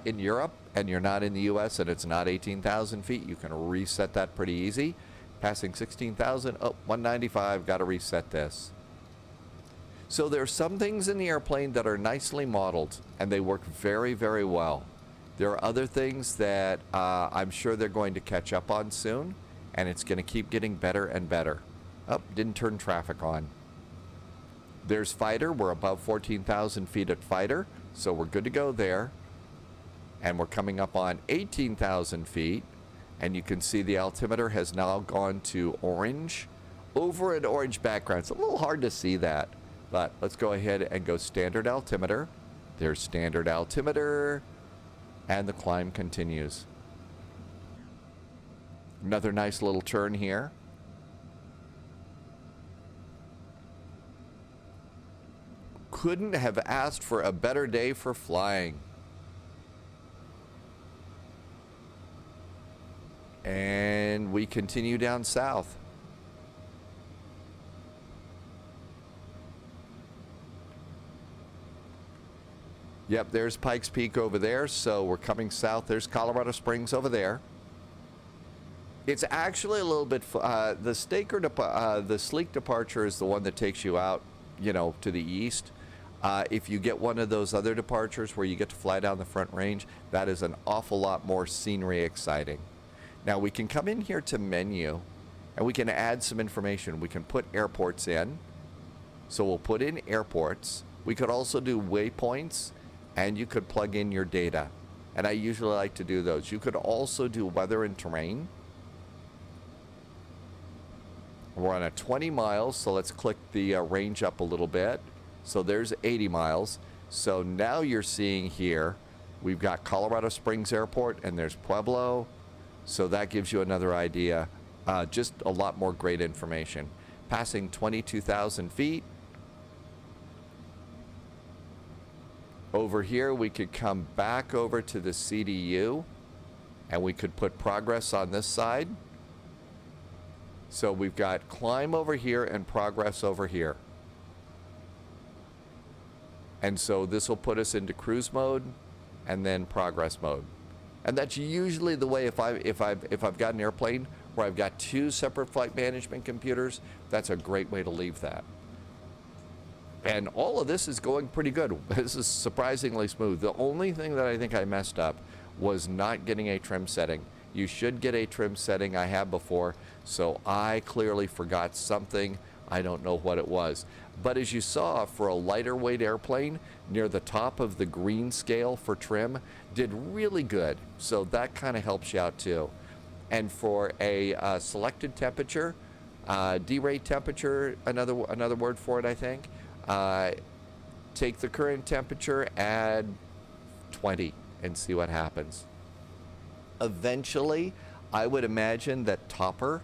in Europe and you're not in the US and it's not 18,000 feet, you can reset that pretty easy. Passing 16,000, 195, got to reset this. So there are some things in the airplane that are nicely modeled, and they work very, very well. There are other things that I'm sure they're going to catch up on soon, and it's going to keep getting better and better. Oh, didn't turn traffic on. There's fighter. We're above 14,000 feet at fighter, so we're good to go there. And we're coming up on 18,000 feet, and you can see the altimeter has now gone to orange over an orange background. It's a little hard to see that, but let's go ahead and go standard altimeter. There's standard altimeter, and the climb continues. Another nice little turn here. Couldn't have asked for a better day for flying. And we continue down south. Yep, there's Pikes Peak over there, so we're coming south. There's Colorado Springs over there. It's actually a little bit, the sleek departure is the one that takes you out, you know, to the east. If you get one of those other departures where you get to fly down the Front Range, that is an awful lot more scenery exciting. Now we can come in here to menu, and we can add some information. We can put airports in. So we'll put in airports. We could also do waypoints, and you could plug in your data. And I usually like to do those. You could also do weather and terrain. We're on a 20 miles, so let's click the range up a little bit. So there's 80 miles. So now you're seeing here, we've got Colorado Springs Airport, and there's Pueblo. So that gives you another idea. Just a lot more great information. Passing 22,000 feet. Over here, we could come back over to the CDU, and we could put progress on this side. So we've got climb over here and progress over here. And so this will put us into cruise mode and then progress mode. And that's usually the way if I've got an airplane where I've got two separate flight management computers, that's a great way to leave that. And all of this is going pretty good. This is surprisingly smooth. The only thing that I think I messed up was not getting a trim setting. You should get a trim setting. I have before, so I clearly forgot something. I don't know what it was. But as you saw, for a lighter weight airplane, near the top of the green scale for trim, did really good. So that kind of helps you out too. And for a selected temperature, derate temperature, another word for it, I think, take the current temperature, add 20, and see what happens. Eventually, I would imagine that Topper,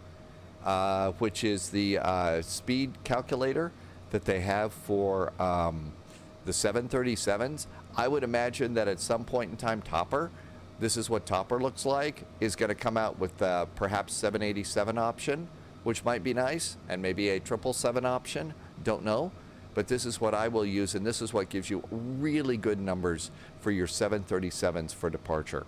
which is the speed calculator that they have for the 737s, I would imagine that at some point in time, Topper, this is what Topper looks like, is going to come out with perhaps 787 option, which might be nice, and maybe a 777 option, don't know. But this is what I will use, and this is what gives you really good numbers for your 737s for departure.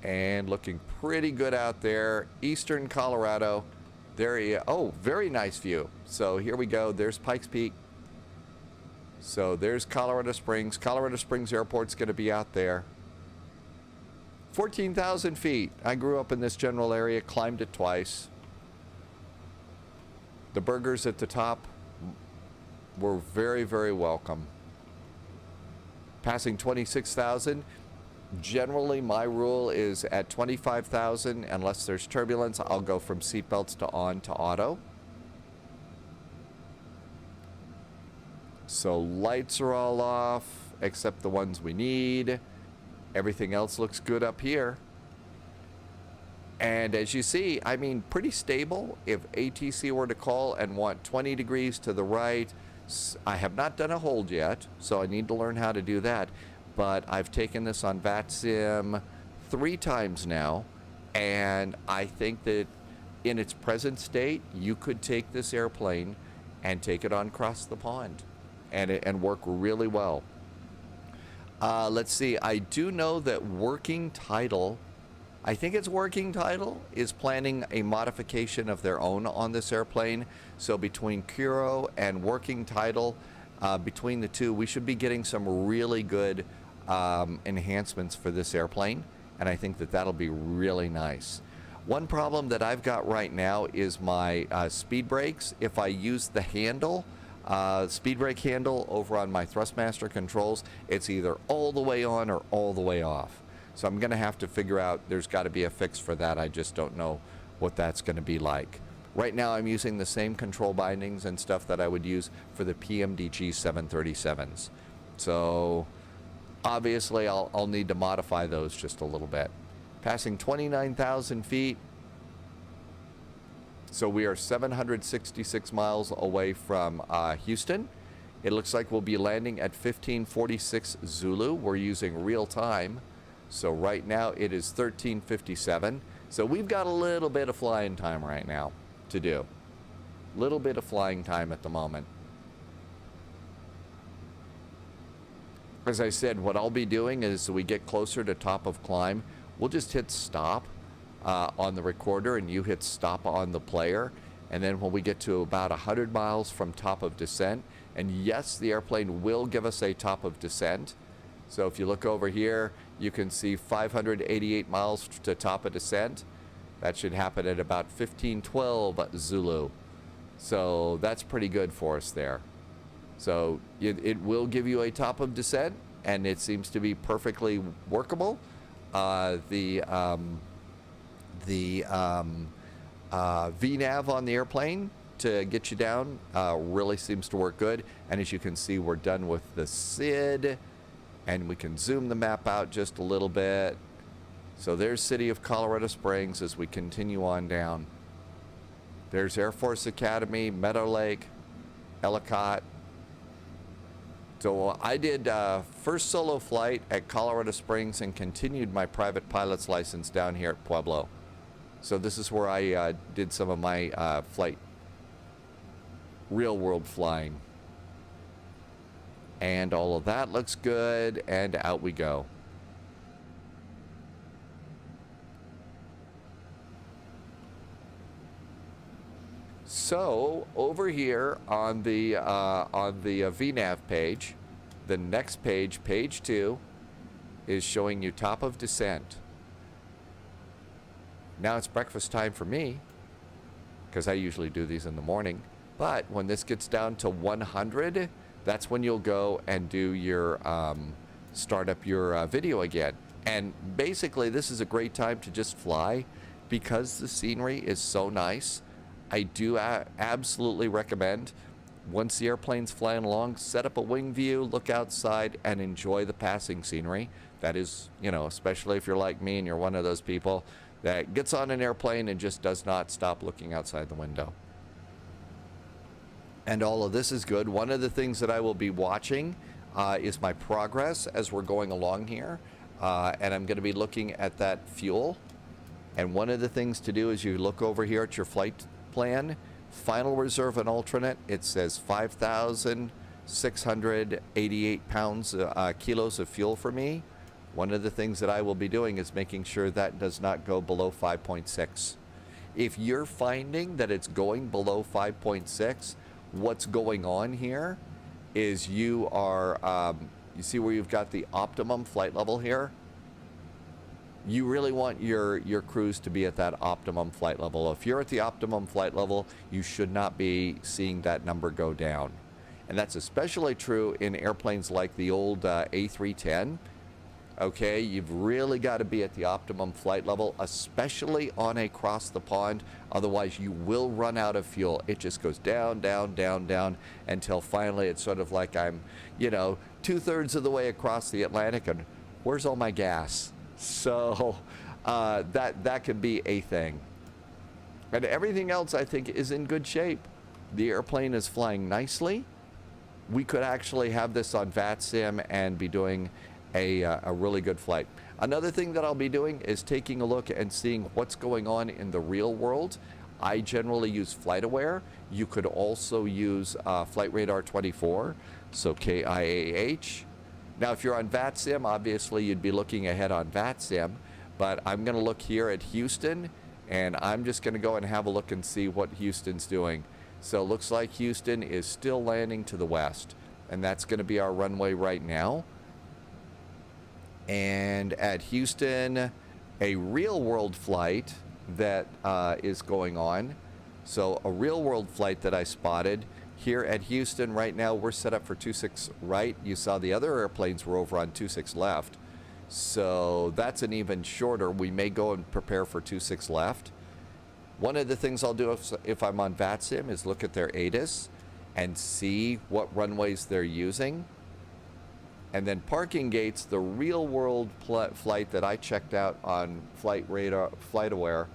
And looking pretty good out there. Eastern Colorado. There you, oh, very nice view. So here we go. There's Pikes Peak. So there's Colorado Springs. Colorado Springs Airport's going to be out there. 14,000 feet. I grew up in this general area, climbed it twice. The burgers at the top were very, very welcome. Passing 26,000. Generally, my rule is at 25,000, unless there's turbulence, I'll go from seatbelts to on to auto. So lights are all off, except the ones we need. Everything else looks good up here. And as you see, I mean, pretty stable. If ATC were to call and want 20 degrees to the right, I have not done a hold yet, so I need to learn how to do that. But I've taken this on VATSIM 3 times now, and I think that in its present state, you could take this airplane and take it on across the pond and work really well. Let's see, I do know that Working Title, I think it's Working Title, is planning a modification of their own on this airplane. So between Kuro and Working Title, between the two, we should be getting some really good enhancements for this airplane. and I think that that'll be really nice. One problem that I've got right now is my speed brakes. If I use the handle, speed brake handle over on my Thrustmaster controls, it's either all the way on or all the way off. So I'm going to have to figure out, there's got to be a fix for that. I just don't know what that's going to be like. Right now I'm using the same control bindings and stuff that I would use for the PMDG 737s. So obviously I'll need to modify those just a little bit. Passing 29,000 feet. So we are 766 miles away from Houston. It looks like we'll be landing at 1546 Zulu. We're using real time. So right now it is 1357. So we've got a little bit of flying time right now to do. Little bit of flying time at the moment. As I said, what I'll be doing is we get closer to top of climb, we'll just hit stop on the recorder and you hit stop on the player. And then when we get to about 100 miles from top of descent, and yes, the airplane will give us a top of descent. So if you look over here, you can see 588 miles to top of descent. That should happen at about 1512 Zulu. So that's pretty good for us there. So it will give you a top of descent, and it seems to be perfectly workable. The VNAV on the airplane to get you down really seems to work good. And as you can see, we're done with the SID, and we can zoom the map out just a little bit. So there's City of Colorado Springs as we continue on down. There's Air Force Academy, Meadow Lake, Ellicott. So I did first solo flight at Colorado Springs and continued my private pilot's license down here at Pueblo. So this is where I did some of my flight, real world flying. And all of that looks good, and out we go. So over here on the VNAV page, the next page, page 2, is showing you top of descent. Now it's breakfast time for me, because I usually do these in the morning. But when this gets down to 100, that's when you'll go and do your start up your video again. And basically, this is a great time to just fly because the scenery is so nice. I do absolutely recommend, once the airplane's flying along, set up a wing view, look outside, and enjoy the passing scenery. That is, you know, especially if you're like me and you're one of those people that gets on an airplane and just does not stop looking outside the window. And all of this is good. One of the things that I will be watching is my progress as we're going along here. And I'm going to be looking at that fuel. And one of the things to do is you look over here at your flight plan, final reserve and alternate. It says 5,688 kilos of fuel for me. One of the things that I will be doing is making sure that does not go below 5.6. If you're finding that it's going below 5.6, what's going on here is you are, you see where you've got the optimum flight level here? You really want your cruise to be at that optimum flight level. If you're at the optimum flight level, you should not be seeing that number go down. And that's especially true in airplanes like the old A310. Okay, you've really got to be at the optimum flight level, especially on a cross the pond. Otherwise, you will run out of fuel. It just goes down, down, down, down until finally it's sort of like I'm, you know, 2/3 of the way across the Atlantic and where's all my gas? So that could be a thing. And everything else, I think, is in good shape. The airplane is flying nicely. We could actually have this on VATSIM and be doing a really good flight. Another thing that I'll be doing is taking a look and seeing what's going on in the real world. I generally use FlightAware. You could also use Flight Radar 24, so KIAH. Now, if you're on VATSIM, obviously you'd be looking ahead on VATSIM, but I'm going to look here at Houston, and I'm just going to go and have a look and see what Houston's doing. So it looks like Houston is still landing to the west, and that's going to be our runway right now. And at Houston, a real world flight that is going on. So a real world flight that I spotted here at Houston. Right now we're set up for 26 right. You saw the other airplanes were over on 26 left. So that's an even shorter. We may go and prepare for 26 left. One of the things I'll do if I'm on VATSIM is look at their ATIS and see what runways they're using. And then parking gates, the real world flight that I checked out on Flight Radar, FlightAware,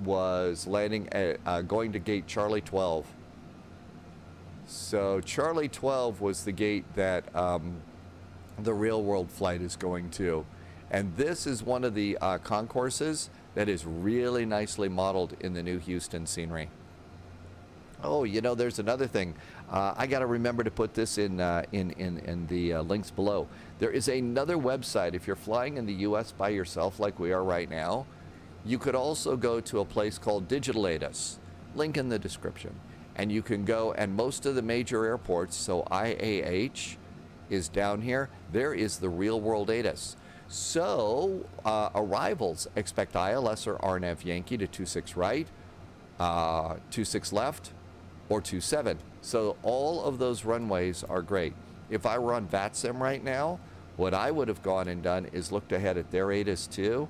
was landing at, going to gate Charlie 12. So Charlie 12 was the gate that the real world flight is going to. And this is one of the concourses that is really nicely modeled in the new Houston scenery. Oh, you know, there's another thing. I got to remember to put this in the links below. There is another website. If you're flying in the U.S. by yourself like we are right now, you could also go to a place called Digital ATIS. Link in the description. And you can go, and most of the major airports, so IAH is down here. There is the real world ATIS. So arrivals, expect ILS or RNAV Yankee to 26 right, 26 left, or 27. So all of those runways are great. If I were on VATSIM right now, what I would have gone and done is looked ahead at their ATIS too,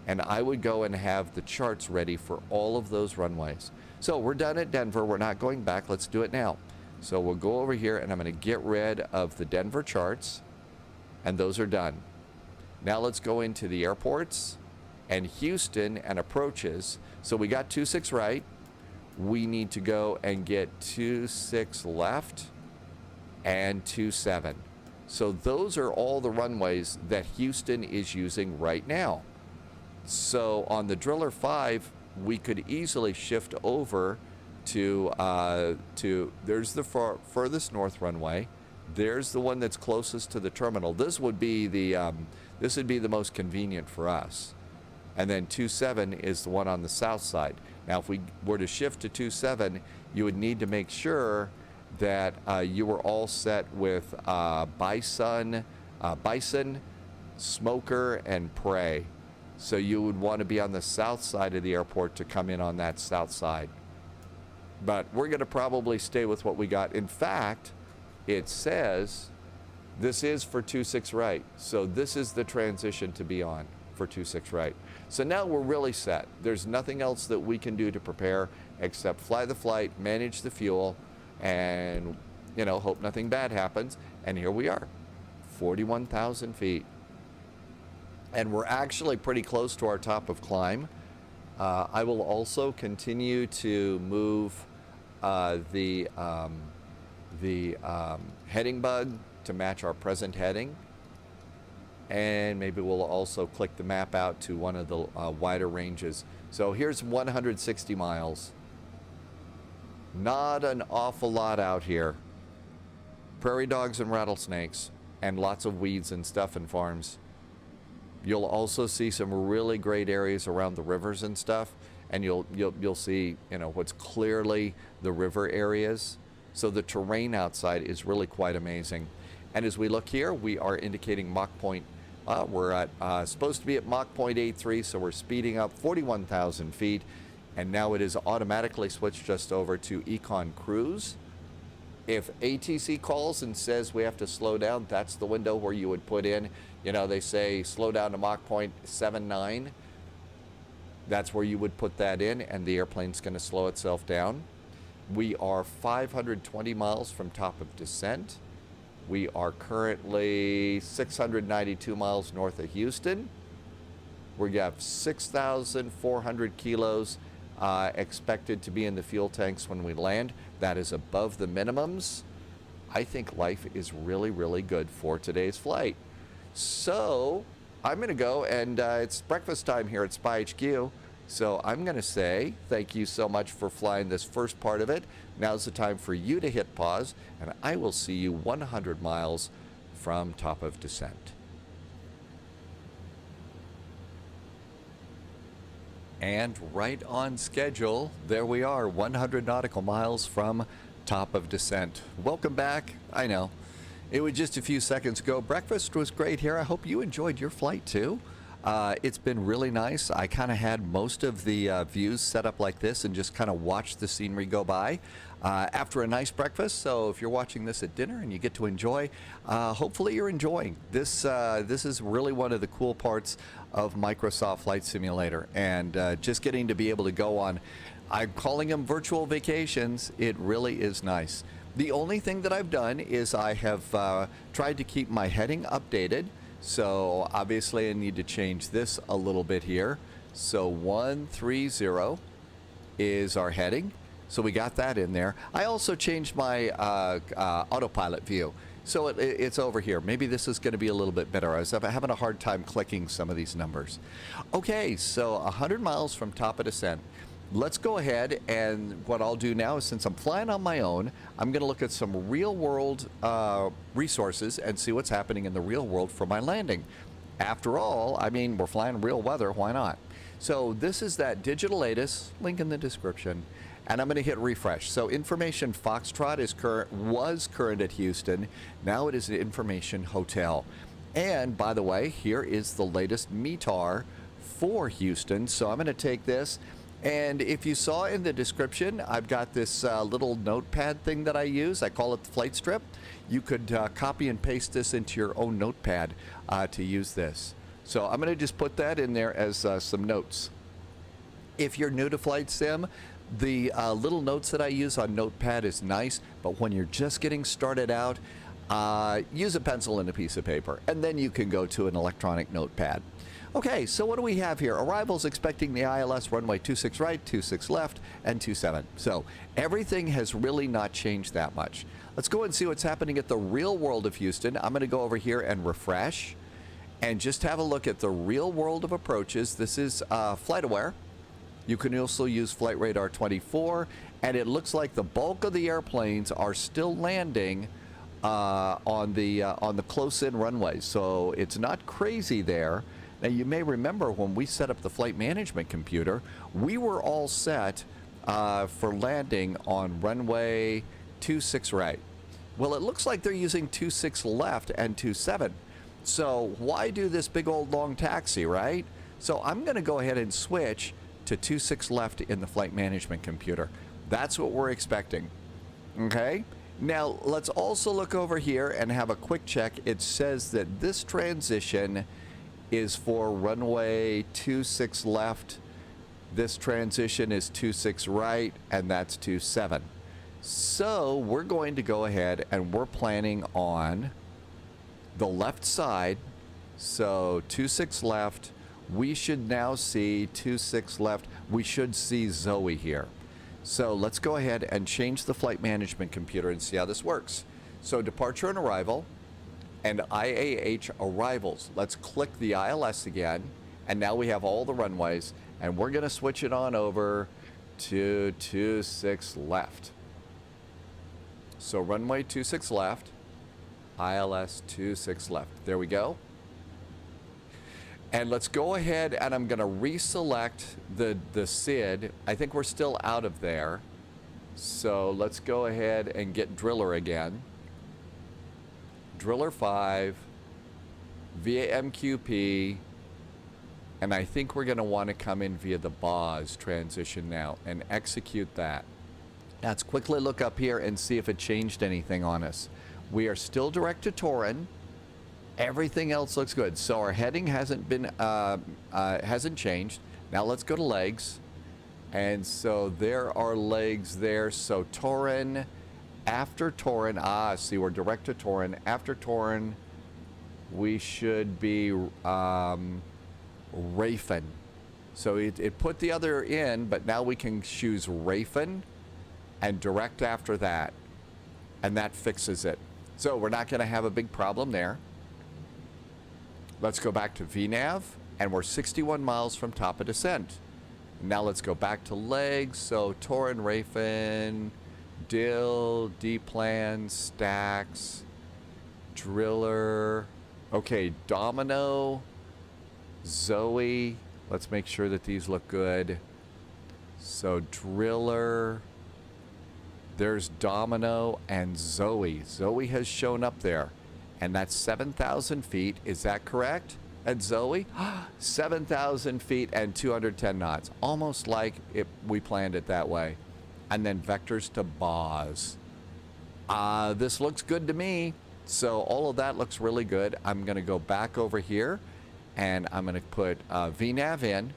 and I would go and have the charts ready for all of those runways. So we're done at Denver. We're not going back. Let's do it now. So we'll go over here, and I'm going to get rid of the Denver charts, and those are done. Now let's go into the airports and Houston and approaches. So we got 26 right. We need to go and get 26 left and 27. So those are all the runways that Houston is using right now. So on the Driller 5, we could easily shift over to there's the furthest north runway. There's the one that's closest to the terminal. This would be the most convenient for us. And then 27 is the one on the south side. Now, if we were to shift to 27, you would need to make sure that you were all set with Bison, Smoker, and Prey. So you would want to be on the south side of the airport to come in on that south side. But we're going to probably stay with what we got. In fact, it says this is for 26 right. So this is the transition to be on for 26 right. So now we're really set. There's nothing else that we can do to prepare except fly the flight, manage the fuel, and, you know, hope nothing bad happens. And here we are, 41,000 feet. And we're actually pretty close to our top of climb. I will also continue to move the heading bug to match our present heading. And maybe we'll also click the map out to one of the wider ranges. So here's 160 miles. Not an awful lot out here. Prairie dogs and rattlesnakes, and lots of weeds and stuff and farms. You'll also see some really great areas around the rivers and stuff, and you'll see, you know, what's clearly the river areas. So the terrain outside is really quite amazing. And as we look here, we are indicating Mach point. We're at supposed to be at Mach 0.83, so we're speeding up 41,000 feet, and now it is automatically switched just over to Econ Cruise. If ATC calls and says we have to slow down, that's the window where you would put in, you know, they say slow down to Mach 0.79. That's where you would put that in, and the airplane's going to slow itself down. We are 520 miles from top of descent. We are currently 692 miles north of Houston. We have 6,400 kilos expected to be in the fuel tanks when we land. That is above the minimums. I think life is really, really good for today's flight. So I'm going to go, and it's breakfast time here at Spy HQ. So I'm going to say thank you so much for flying this first part of it. Now's the time for you to hit pause, and I will see you 100 miles from top of descent. And right on schedule, there we are, 100 nautical miles from top of descent. Welcome back. I know, it was just a few seconds ago. Breakfast was great here. I hope you enjoyed your flight too. It's been really nice. I kind of had most of the views set up like this and just kind of watched the scenery go by after a nice breakfast. So if you're watching this at dinner and you get to enjoy, hopefully you're enjoying this. This is really one of the cool parts of Microsoft Flight Simulator, and just getting to be able to go on, I'm calling them virtual vacations. It really is nice. The only thing that I've done is I have tried to keep my heading updated. So obviously I need to change this a little bit here. So 130 is our heading. So we got that in there. I also changed my autopilot view. So it's over here. Maybe this is going to be a little bit better. I was having a hard time clicking some of these numbers. Okay, so 100 miles from top of descent. Let's go ahead, and what I'll do now is, since I'm flying on my own, I'm going to look at some real-world resources and see what's happening in the real world for my landing. After all, I mean, we're flying real weather, why not? So this is that digital ATIS, link in the description, and I'm going to hit refresh. So Information Foxtrot was current at Houston. Now it is an Information Hotel. And by the way, here is the latest METAR for Houston. So I'm going to take this. And if you saw in the description, I've got this little notepad thing that I use. I call it the flight strip. You could copy and paste this into your own notepad to use this. So I'm going to just put that in there as some notes. If you're new to Flight Sim, the little notes that I use on Notepad is nice, but when you're just getting started out, use a pencil and a piece of paper, and then you can go to an electronic notepad. Okay, so what do we have here? Arrivals expecting the ILS runway 26 right, 26 left, and 27. So everything has really not changed that much. Let's go and see what's happening at the real world of Houston. I'm going to go over here and refresh and just have a look at the real world of approaches. This is FlightAware. You can also use Flight Radar 24, and it looks like the bulk of the airplanes are still landing on the close-in runways. So it's not crazy there. Now, you may remember when we set up the flight management computer, we were all set for landing on runway 26 right. Well, it looks like they're using 26 left and 27. So why do this big old long taxi, right? So I'm going to go ahead and switch to 26 left in the flight management computer. That's what we're expecting. Okay? Now, let's also look over here and have a quick check. It says that this transition is for runway 26 left. This transition is 26 right, and that's 27. So we're going to go ahead and we're planning on the left side. So 26 left. We should now see 26 left. We should see Zoe here. So let's go ahead and change the flight management computer and see how this works. So departure and arrival and IAH arrivals. Let's click the ILS again, and now we have all the runways, and we're going to switch it on over to 26 left. So runway 26 left, ILS 26 left. There we go. And let's go ahead, and I'm going to reselect the SID. I think we're still out of there. So let's go ahead and get Driller again. Driller 5 via MQP, and I think we're going to want to come in via the BAS transition now and execute that. Let's quickly look up here and see if it changed anything on us. We are still direct to Torin. Everything else looks good. So our heading hasn't changed. Now let's go to legs, and so there are legs there. So Torin. After Torin, see, we're direct to Torin. After Torin, we should be Rafen. So it put the other in, but now we can choose Rafen and direct after that, and that fixes it. So we're not going to have a big problem there. Let's go back to VNAV, and we're 61 miles from top of descent. Now let's go back to legs. So Torin, Rafen, Dill, D-Plan, Stacks, Driller. Okay, Domino, Zoe. Let's make sure that these look good. So Driller, there's Domino and Zoe. Zoe has shown up there, and that's 7,000 feet. Is that correct? at Zoe. 7,000 feet and 210 knots. Almost like we planned it that way. And then vectors to BAWS. This looks good to me. So all of that looks really good. I'm going to go back over here and I'm going to put VNAV in.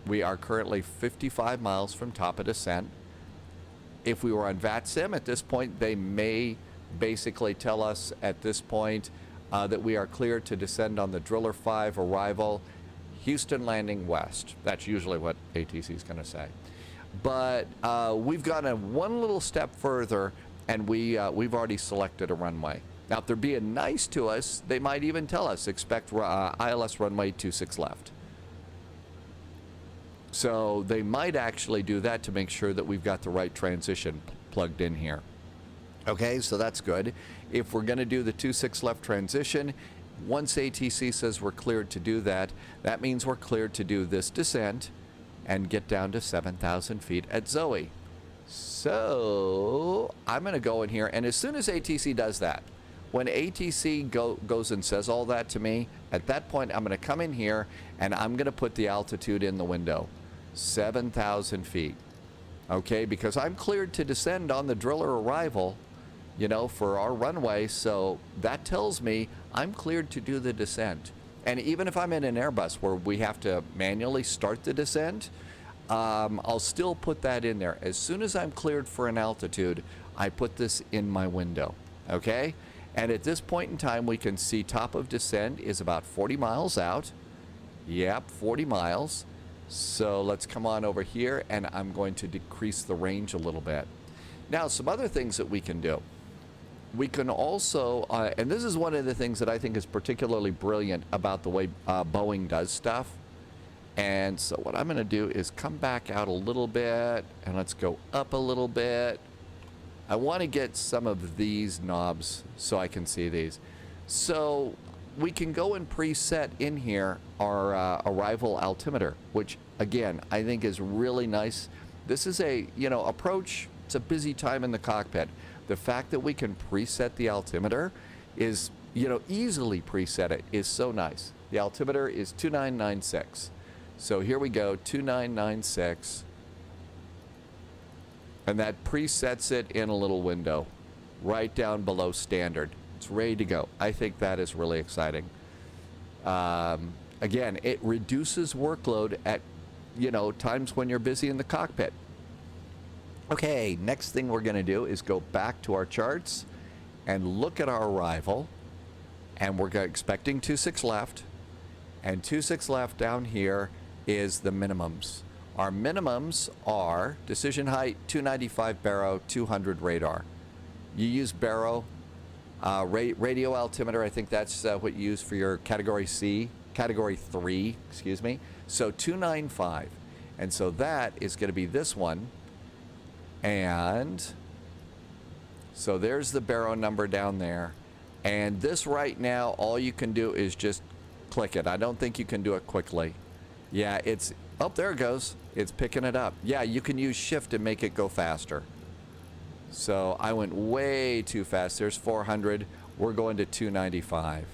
We are currently 55 miles from top of descent. If we were on VATSIM at this point, they may basically tell us at this point that we are clear to descend on the Driller 5 arrival, Houston landing west. That's usually what ATC is going to say. But we've gone one little step further, and we've already selected a runway. Now, if they're being nice to us, they might even tell us, expect ILS runway 26 left. So they might actually do that to make sure that we've got the right transition plugged in here. Okay, so that's good. If we're going to do the 26 left transition, once ATC says we're cleared to do that, that means we're cleared to do this descent and get down to 7,000 feet at Zoe. So I'm going to go in here, and as soon as ATC does that, when ATC goes and says all that to me, at that point I'm going to come in here and I'm going to put the altitude in the window, 7,000 feet. Okay, because I'm cleared to descend on the Driller arrival, you know, for our runway, so that tells me I'm cleared to do the descent. And even if I'm in an Airbus where we have to manually start the descent, I'll still put that in there. As soon as I'm cleared for an altitude, I put this in my window, okay? And at this point in time, we can see top of descent is about 40 miles out. Yep, 40 miles. So let's come on over here, and I'm going to decrease the range a little bit. Now, some other things that we can do. We can also, and this is one of the things that I think is particularly brilliant about the way Boeing does stuff. And so what I'm going to do is come back out a little bit, and let's go up a little bit. I want to get some of these knobs so I can see these. So we can go and preset in here our arrival altimeter, which again, I think is really nice. This is a, you know, approach. It's a busy time in the cockpit. The fact that we can preset the altimeter is, you know, easily preset it is so nice. The altimeter is 2996. So here we go, 2996. And that presets it in a little window right down below standard. It's ready to go. I think that is really exciting. Again, it reduces workload at, you know, times when you're busy in the cockpit. Okay, next thing we're going to do is go back to our charts and look at our arrival. And we're expecting 26 left. And 26 left down here is the minimums. Our minimums are decision height, 295 baro, 200 radar. You use baro, radio altimeter, I think that's what you use for your category C, category 3, excuse me. So 295. And so that is going to be this one. And so there's the baro number down there. And this right now, all you can do is just click it. I don't think you can do it quickly. Yeah, it's, oh, there it goes. It's picking it up. Yeah, you can use shift to make it go faster. So I went way too fast. There's 400. We're going to 295.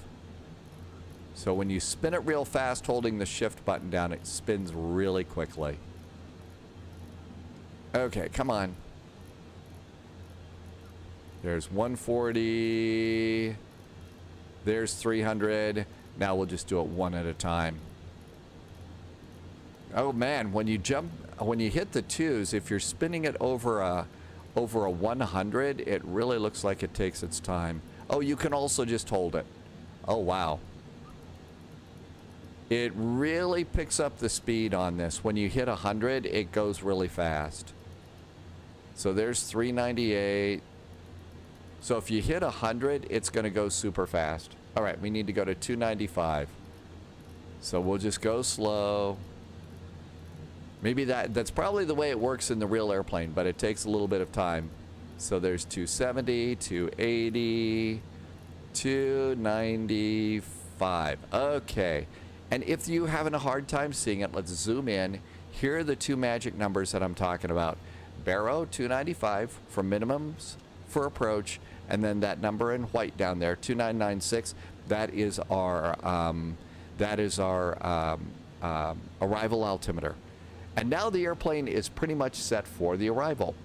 So when you spin it real fast, holding the shift button down, it spins really quickly. Okay, come on. There's 140. There's 300. Now we'll just do it one at a time. Oh man, when you hit the twos, if you're spinning it over a 100, it really looks like it takes its time. Oh, you can also just hold it. Oh wow. It really picks up the speed on this. When you hit 100, it goes really fast. So there's 398. So if you hit 100, it's going to go super fast. All right, we need to go to 295. So we'll just go slow. Maybe that's probably the way it works in the real airplane, but it takes a little bit of time. So there's 270, 280, 295. Okay. And if you're having a hard time seeing it, let's zoom in. Here are the two magic numbers that I'm talking about. Baro 295 for minimums for approach, and then that number in white down there, 2996. That is our That is our arrival altimeter. And now the airplane is pretty much set for the arrival.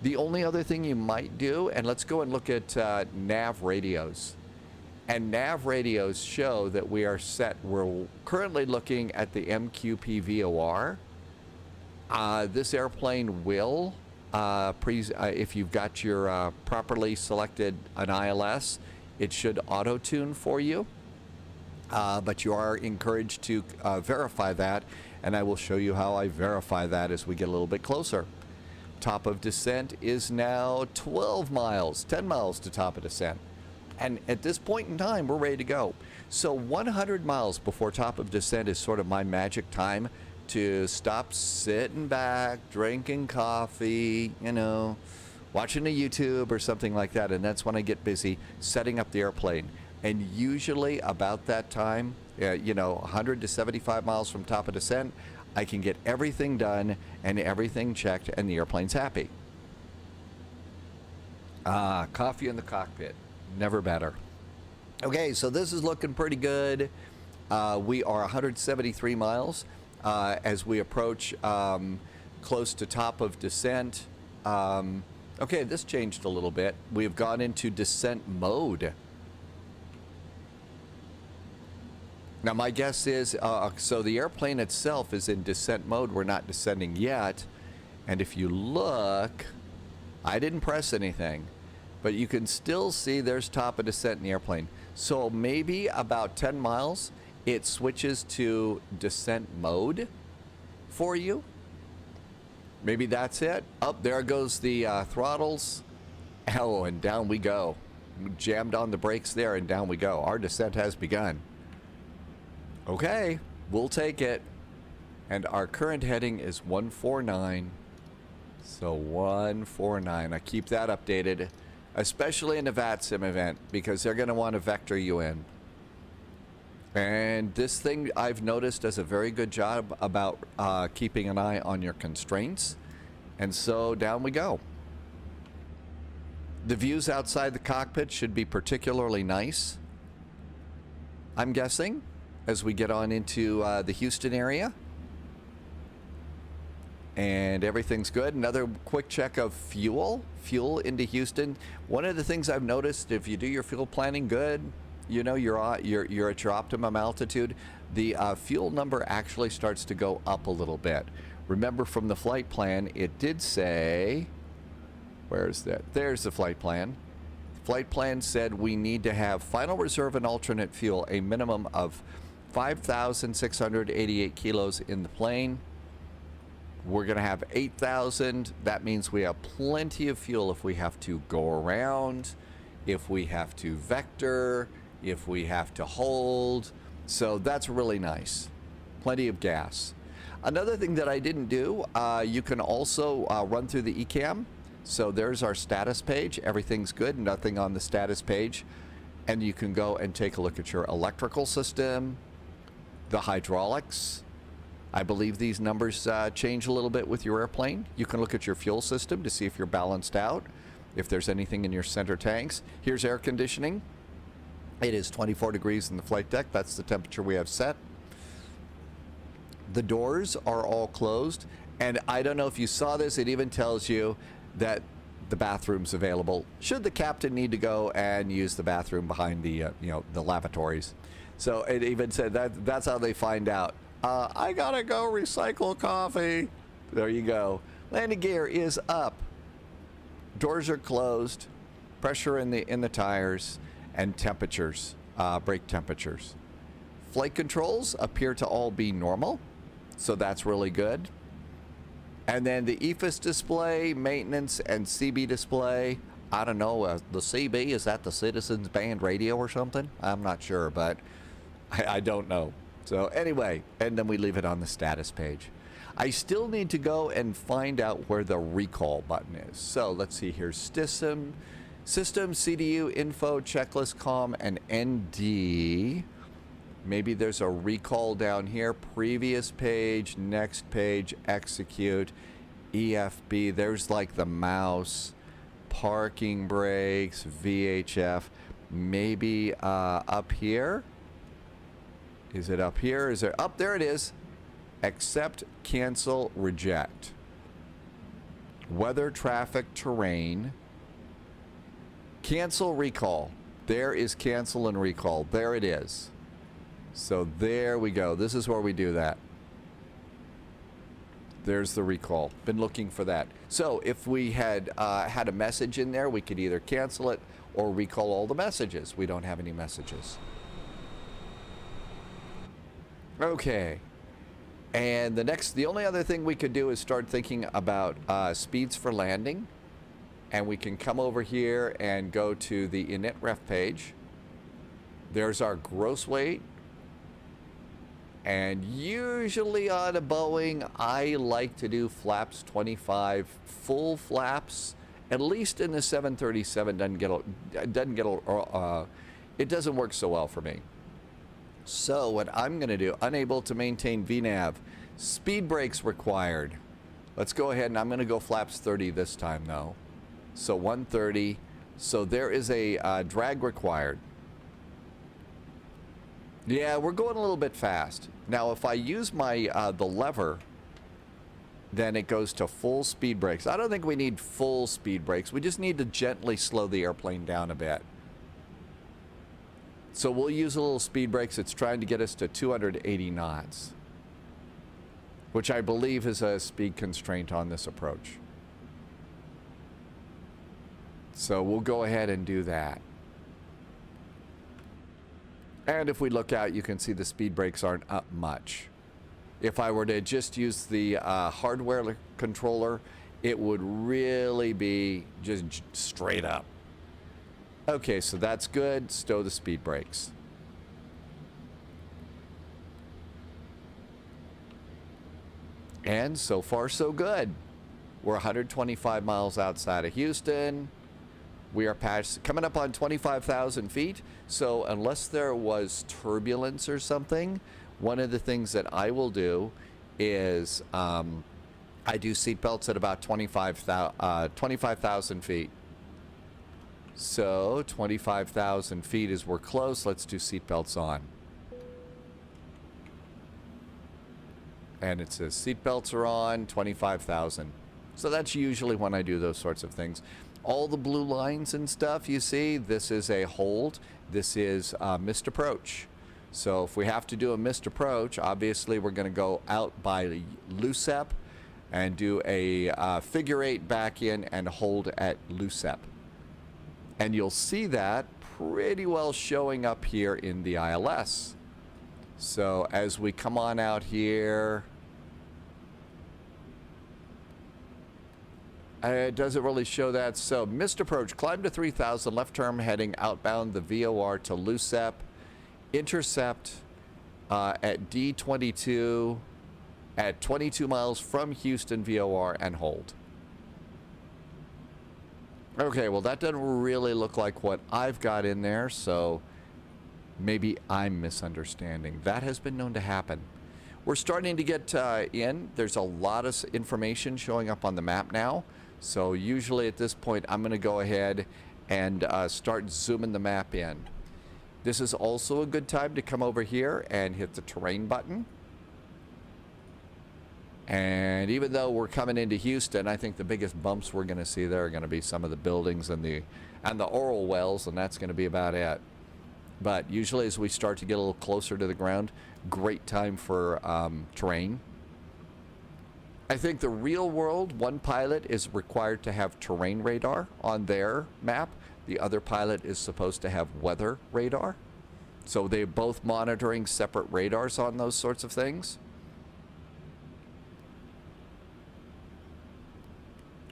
The only other thing you might do, and let's go and look at nav radios. And nav radios show that we are set. We're currently looking at the MQP VOR. This airplane will, if you've got your properly selected an ILS, it should auto-tune for you. But you are encouraged to verify that, and I will show you how I verify that as we get a little bit closer. Top of descent is now 12 miles, 10 miles to top of descent. And at this point in time, we're ready to go. So 100 miles before top of descent is sort of my magic time to stop sitting back, drinking coffee, you know, watching a YouTube or something like that. And that's when I get busy setting up the airplane. And usually about that time, 100 to 75 miles from top of descent, I can get everything done and everything checked and the airplane's happy. Coffee in the cockpit. Never better. Okay, so this is looking pretty good. We are 173 miles as we approach close to top of descent. Okay, this changed a little bit. We've gone into descent mode. Now, my guess is, so the airplane itself is in descent mode. We're not descending yet. And if you look, I didn't press anything. But you can still see there's top of descent in the airplane. So maybe about 10 miles, it switches to descent mode for you. Maybe that's it. Up there goes the throttles. Oh, and down we go. We jammed on the brakes there and down we go. Our descent has begun. Okay, we'll take it. And our current heading is 149. So 149. I keep that updated, especially in the VATSIM event, because they're going to want to vector you in. And this thing I've noticed does a very good job about keeping an eye on your constraints. And so down we go. The views outside the cockpit should be particularly nice, I'm guessing, as we get on into the Houston area. And everything's good. Another quick check of fuel into Houston. One of the things I've noticed, if you do your fuel planning good, you know you're at your optimum altitude, the fuel number actually starts to go up a little bit. Remember from the flight plan, it did say, where's that? There's the flight plan. Flight plan said we need to have final reserve and alternate fuel, a minimum of 5,688 kilos in the plane. We're going to have 8,000. That means we have plenty of fuel if we have to go around, if we have to vector, if we have to hold. So that's really nice. Plenty of gas. Another thing that I didn't do, you can also run through the ECAM. So there's our status page. Everything's good. Nothing on the status page. And you can go and take a look at your electrical system, the hydraulics. I believe these numbers change a little bit with your airplane. You can look at your fuel system to see if you're balanced out, if there's anything in your center tanks. Here's air conditioning. It is 24 degrees in the flight deck. That's the temperature we have set. The doors are all closed. And I don't know if you saw this, it even tells you that the bathroom's available should the captain need to go and use the bathroom behind the the lavatories. So it even said that's how they find out. I gotta go recycle coffee. There you go. Landing gear is up. Doors are closed. Pressure in the tires and temperatures, brake temperatures. Flight controls appear to all be normal, so that's really good. And then the EFIS display, maintenance, and CB display. I don't know. The CB, is that the Citizens Band radio or something? I'm not sure, but I don't know. So anyway, and then we leave it on the status page. I still need to go and find out where the recall button is. So let's see here. System, CDU, info, checklist, COM, and ND. Maybe there's a recall down here. Previous page, next page, execute, EFB. There's like the mouse, parking brakes, VHF. Maybe up here. Is it up here? Is it up? There it is. Accept, cancel, reject. Weather, traffic, terrain. Cancel, recall. There is cancel and recall. There it is. So there we go. This is where we do that. There's the recall. Been looking for that. So if we had had a message in there, we could either cancel it or recall all the messages. We don't have any messages. Okay. And the only other thing we could do is start thinking about speeds for landing. And we can come over here and go to the init ref page. There's our gross weight. And usually on a Boeing, I like to do flaps 25, full flaps, at least in the 737. It doesn't work so well for me. So what I'm going to do, unable to maintain VNAV, speed brakes required. Let's go ahead and I'm going to go flaps 30 this time though. So 130. So there is a drag required. Yeah, we're going a little bit fast. Now, if I use my the lever, then it goes to full speed brakes. I don't think we need full speed brakes. We just need to gently slow the airplane down a bit. So we'll use a little speed brakes. It's trying to get us to 280 knots, which I believe is a speed constraint on this approach. So we'll go ahead and do that. And if we look out, you can see the speed brakes aren't up much. If I were to just use the hardware controller, it would really be just straight up. Okay, so that's good. Stow the speed brakes. And so far, so good. We're 125 miles outside of Houston. We are coming up on 25,000 feet. So unless there was turbulence or something, one of the things that I will do is I do seatbelts at about 25,000 feet. So 25,000 feet is we're close. Let's do seatbelts on. And it says seatbelts are on, 25,000. So that's usually when I do those sorts of things. All the blue lines and stuff you see, this is a hold. This is a missed approach. So if we have to do a missed approach, obviously we're going to go out by LUCEP and do a figure 8 back in and hold at LUCEP. And you'll see that pretty well showing up here in the ILS. So as we come on out here, it doesn't really show that. So missed approach, climb to 3,000, left turn heading outbound the VOR to LUCEP, intercept at D22 at 22 miles from Houston VOR and hold. Okay, well that doesn't really look like what I've got in there, so maybe I'm misunderstanding. That has been known to happen. We're starting to get in. There's a lot of information showing up on the map now. So usually at this point, I'm going to go ahead and start zooming the map in. This is also a good time to come over here and hit the terrain button. And even though we're coming into Houston, I think the biggest bumps we're going to see there are going to be some of the buildings and the oil wells, and that's going to be about it. But usually as we start to get a little closer to the ground, great time for terrain. I think the real world, one pilot is required to have terrain radar on their map. The other pilot is supposed to have weather radar. So they're both monitoring separate radars on those sorts of things.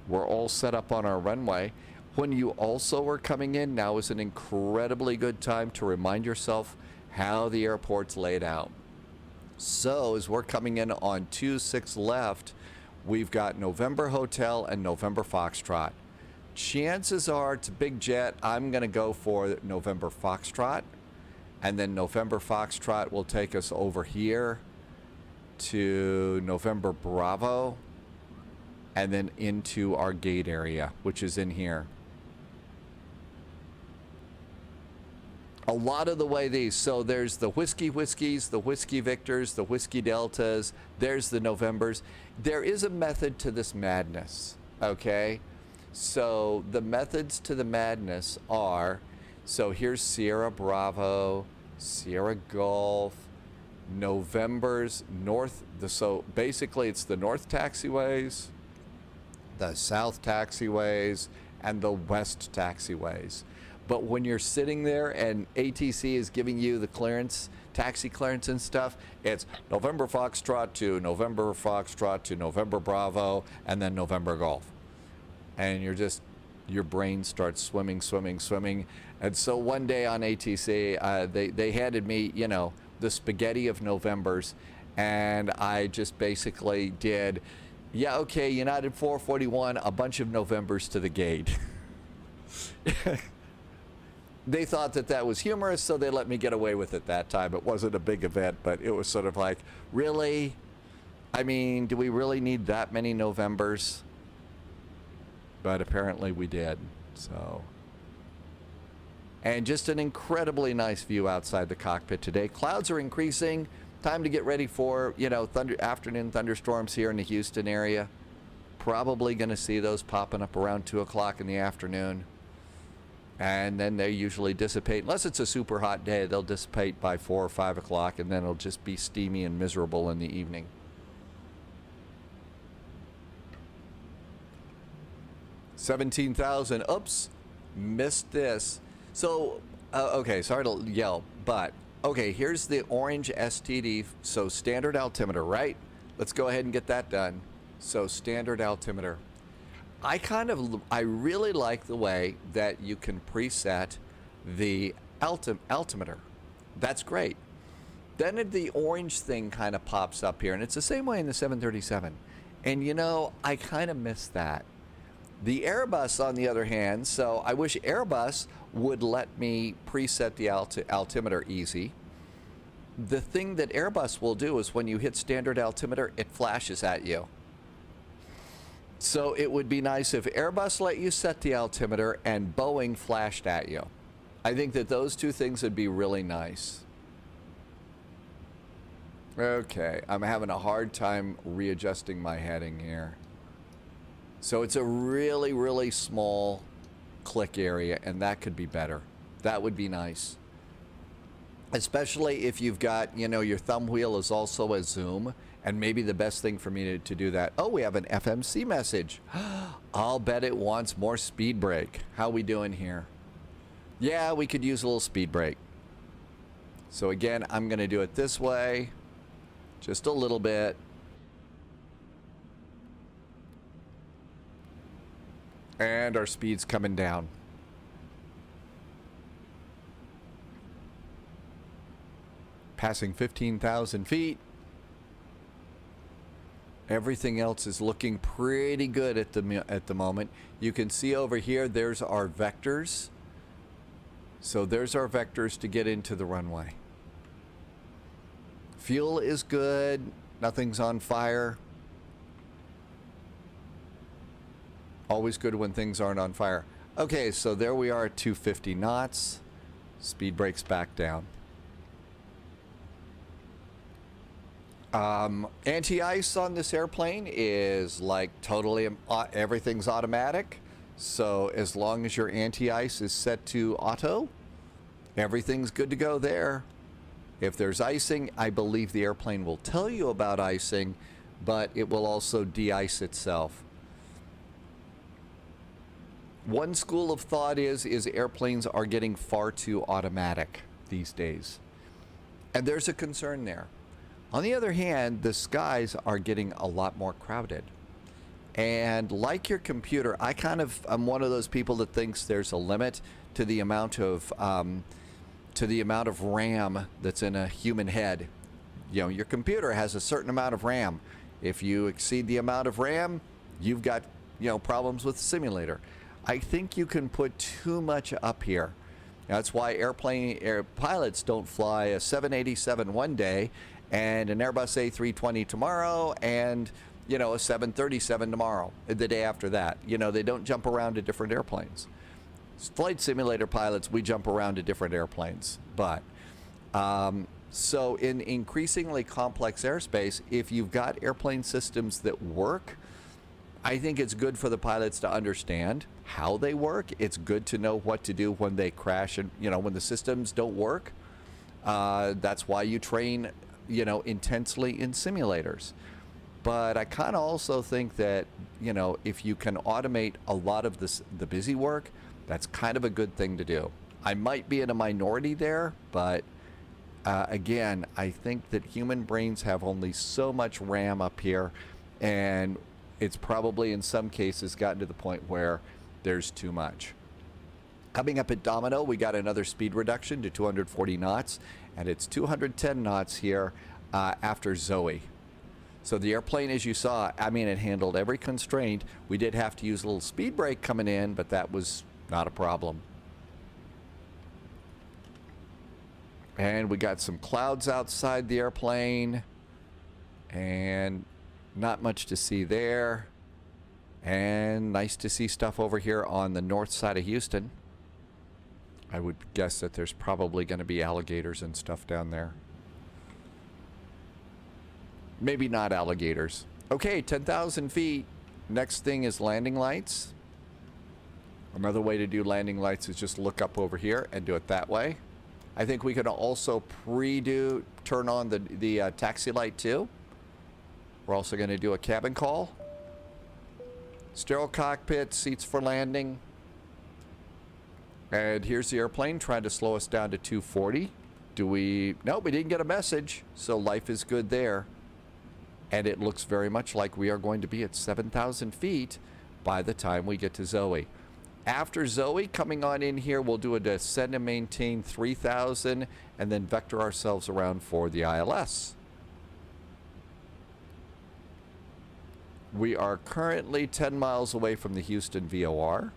We're all set up on our runway. When you also are coming in, now is an incredibly good time to remind yourself how the airport's laid out. So as we're coming in on 26 left, we've got November Hotel and November Foxtrot. Chances are it's a big jet. I'm going to go for November Foxtrot. And then November Foxtrot will take us over here to November Bravo. And then into our gate area, which is in here. A lot of the way these, so there's the Whiskey Whiskeys, the Whiskey Victors, the Whiskey Deltas, there's the Novembers. There is a method to this madness, okay? So the methods to the madness are, so here's Sierra Bravo, Sierra Golf, November's north, so basically it's the north taxiways, the south taxiways, and the west taxiways. But when you're sitting there and ATC is giving you the clearance, taxi clearance and stuff, it's November Foxtrot to November Foxtrot to November Bravo, and then November Golf. And you're just, your brain starts swimming. And so one day on ATC, they handed me, you know, the spaghetti of Novembers, and I just basically did, yeah, okay, United 441, a bunch of Novembers to the gate. They thought that that was humorous, so they let me get away with it that time. It wasn't a big event, but it was sort of like, really? I mean, do we really need that many Novembers? But apparently we did, so. And just an incredibly nice view outside the cockpit today. Clouds are increasing. Time to get ready for, you know, afternoon thunderstorms here in the Houston area. Probably going to see those popping up around 2 o'clock in the afternoon. And then they usually dissipate. Unless it's a super hot day, they'll dissipate by 4 or 5 o'clock, and then it'll just be steamy and miserable in the evening. $17,000. Oops, missed this. So, okay, sorry to yell, but, okay, here's the orange STD, so standard altimeter, right? Let's go ahead and get that done. So, standard altimeter. I really like the way that you can preset the altimeter. That's great. Then the orange thing kind of pops up here, and it's the same way in the 737. And you know, I kind of miss that. The Airbus, on the other hand, so I wish Airbus would let me preset the altimeter easy. The thing that Airbus will do is when you hit standard altimeter, it flashes at you. So it would be nice if Airbus let you set the altimeter and Boeing flashed at you. I think that those two things would be really nice. Okay, I'm having a hard time readjusting my heading here. So it's a really, really small click area, and that could be better. That would be nice. Especially if you've got, you know, your thumb wheel is also a zoom, and maybe the best thing for me to do that. Oh, we have an FMC message. I'll bet it wants more speed brake. How we doing here? Yeah, we could use a little speed brake. So again, I'm going to do it this way. Just a little bit. And our speed's coming down. Passing 15,000 feet. Everything else is looking pretty good at the moment. You can see over here, there's our vectors. So there's our vectors to get into the runway. Fuel is good. Nothing's on fire. Always good when things aren't on fire. Okay, so there we are at 250 knots. Speed breaks back down. Anti-ice on this airplane is like totally, everything's automatic. So as long as your anti-ice is set to auto, everything's good to go there. If there's icing, I believe the airplane will tell you about icing, but it will also de-ice itself. One school of thought is airplanes are getting far too automatic these days. And there's a concern there. On the other hand, the skies are getting a lot more crowded. And like your computer, I'm one of those people that thinks there's a limit to the amount of RAM that's in a human head. You know, your computer has a certain amount of RAM. If you exceed the amount of RAM, you've got, you know, problems with the simulator. I think you can put too much up here. That's why air pilots don't fly a 787 one day and an Airbus A320 tomorrow and, you know, a 737 tomorrow, the day after that. You know, they don't jump around to different airplanes. Flight simulator pilots, we jump around to different airplanes. But so in increasingly complex airspace, if you've got airplane systems that work, I think it's good for the pilots to understand how they work. It's good to know what to do when they crash and, when the systems don't work. That's why you train, intensely in simulators. But I kind of also think that, if you can automate a lot of the busy work, that's kind of a good thing to do. I might be in a minority there, but again, I think that human brains have only so much RAM up here, and it's probably in some cases gotten to the point where there's too much. Coming up at Domino, we got another speed reduction to 240 knots, and it's 210 knots here after Zoe. So the airplane, as you saw, it handled every constraint. We did have to use a little speed brake coming in, but that was not a problem. And we got some clouds outside the airplane, and not much to see there. And nice to see stuff over here on the north side of Houston. I would guess that there's probably going to be alligators and stuff down there. Maybe not alligators. Okay, 10,000 feet. Next thing is landing lights. Another way to do landing lights is just look up over here and do it that way. I think we could also turn on the taxi light too. We're also going to do a cabin call. Sterile cockpit, seats for landing. And here's the airplane trying to slow us down to 240. No, we didn't get a message, so life is good there. And it looks very much like we are going to be at 7,000 feet by the time we get to Zoe. After Zoe, coming on in here, we'll do a descend and maintain 3,000 and then vector ourselves around for the ILS. We are currently 10 miles away from the Houston VOR.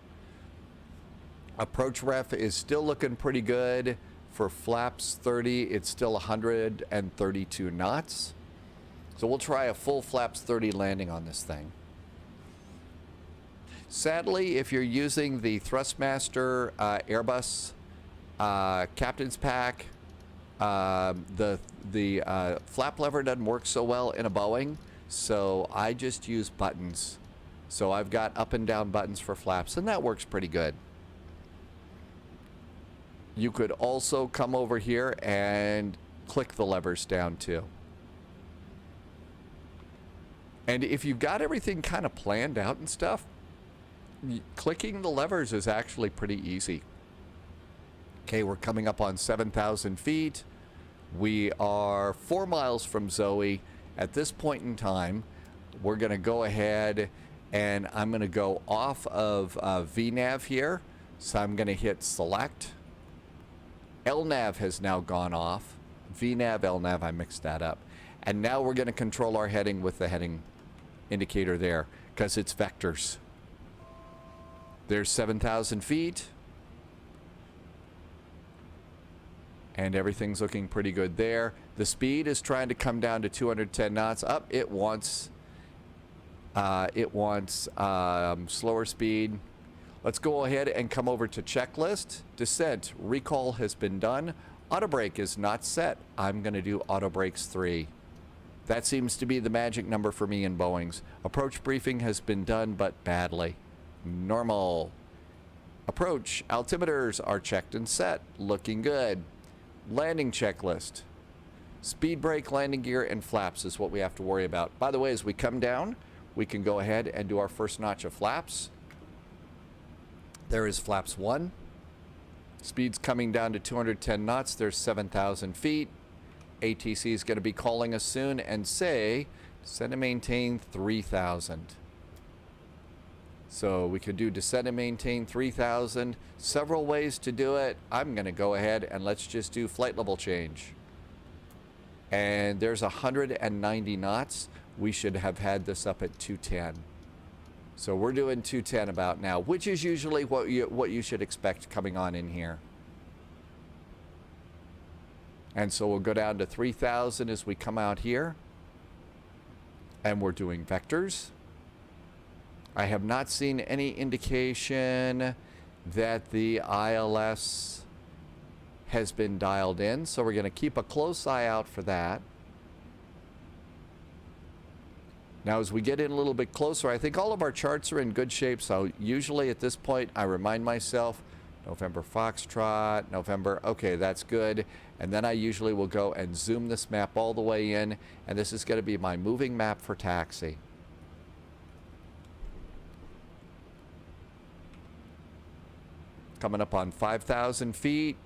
Approach ref is still looking pretty good. For flaps 30, it's still 132 knots. So we'll try a full flaps 30 landing on this thing. Sadly, if you're using the Thrustmaster Airbus Captain's Pack, the flap lever doesn't work so well in a Boeing, so I just use buttons. So I've got up and down buttons for flaps, and that works pretty good. You could also come over here and click the levers down too. And if you've got everything kind of planned out and stuff, clicking the levers is actually pretty easy. Okay, we're coming up on 7,000 feet. We are 4 miles from Zoe. At this point in time, we're going to go ahead and I'm going to go off of VNAV here. So I'm going to hit select. LNAV has now gone off. VNAV, LNAV, I mixed that up. And now we're going to control our heading with the heading indicator there because it's vectors. There's 7,000 feet. And everything's looking pretty good there. The speed is trying to come down to 210 knots. Up, it wants slower speed. Let's go ahead and come over to checklist. Descent, recall has been done. Auto brake is not set. I'm going to do auto brakes 3. That seems to be the magic number for me in Boeings. Approach briefing has been done, but badly. Normal. Approach, altimeters are checked and set. Looking good. Landing checklist. Speed brake, landing gear, and flaps is what we have to worry about. By the way, as we come down, we can go ahead and do our first notch of flaps. There is flaps 1. Speed's coming down to 210 knots. There's 7,000 feet. ATC is going to be calling us soon and say, descend and maintain 3,000. So we could do descend and maintain 3,000. Several ways to do it. I'm going to go ahead and let's just do flight level change. And there's 190 knots. We should have had this up at 210. So we're doing 210 about now, which is usually what you should expect coming on in here. And so we'll go down to 3,000 as we come out here. And we're doing vectors. I have not seen any indication that the ILS has been dialed in, so we're going to keep a close eye out for that. Now, as we get in a little bit closer, I think all of our charts are in good shape, so usually at this point, I remind myself, November Foxtrot, November, okay, that's good. And then I usually will go and zoom this map all the way in, and this is going to be my moving map for taxi. Coming up on 5,000 feet.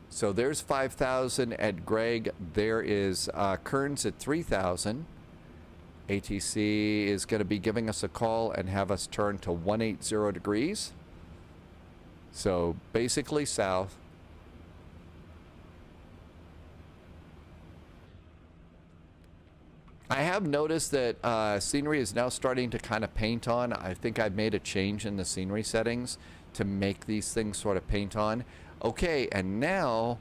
So there's 5,000 at Greg. There is Kearns at 3,000. ATC is going to be giving us a call and have us turn to 180 degrees. So basically south. I have noticed that scenery is now starting to kind of paint on. I think I've made a change in the scenery settings to make these things sort of paint on. Okay, and now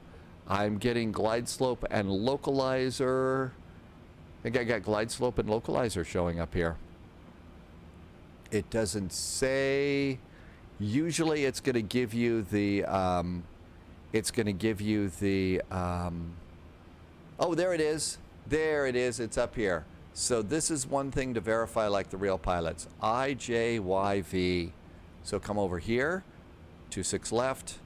I'm getting glide slope and localizer. I think I got glide slope and localizer showing up here. It doesn't say. Usually it's going to give you the, oh, there it is. There it is. It's up here. So this is one thing to verify like the real pilots. IJYV. So come over here, 26 left.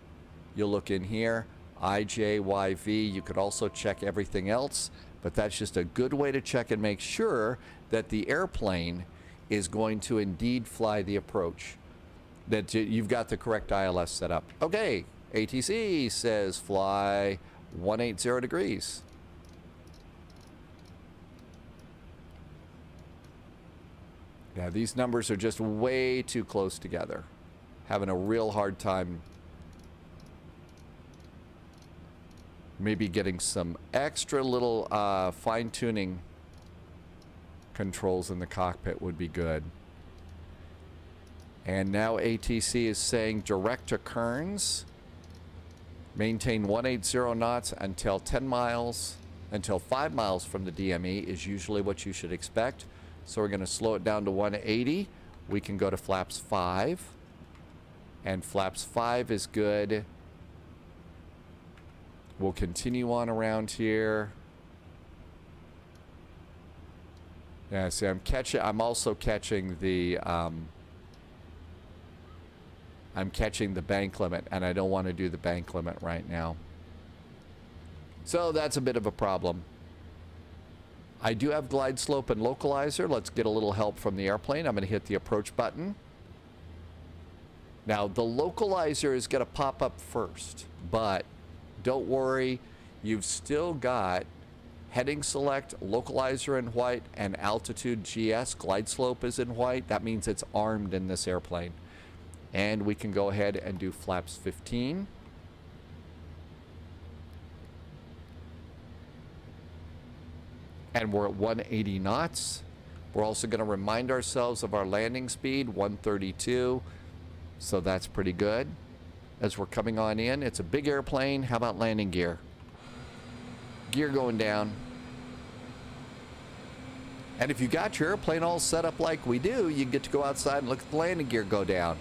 You'll look in here, IJYV. You could also check everything else, but that's just a good way to check and make sure that the airplane is going to indeed fly the approach, that you've got the correct ILS set up. Okay, ATC says fly 180 degrees. Yeah, these numbers are just way too close together. Having a real hard time maybe getting some extra little fine-tuning controls in the cockpit would be good. And now ATC is saying direct to Kearns. Maintain 180 knots until 10 miles, until 5 miles from the DME is usually what you should expect. So we're going to slow it down to 180. We can go to flaps 5. And flaps 5 is good. We'll continue on around here. Yeah, see, I'm also catching the, I'm catching the bank limit, and I don't want to do the bank limit right now. So that's a bit of a problem. I do have glide slope and localizer. Let's get a little help from the airplane. I'm going to hit the approach button. Now, the localizer is going to pop up first, but don't worry. You've still got heading select, localizer in white, and altitude GS, glide slope is in white. That means it's armed in this airplane. And we can go ahead and do flaps 15. And we're at 180 knots. We're also going to remind ourselves of our landing speed, 132. So that's pretty good. As we're coming on in, it's a big airplane. How about landing gear? Gear going down. And if you got your airplane all set up like we do, you get to go outside and look at the landing gear go down.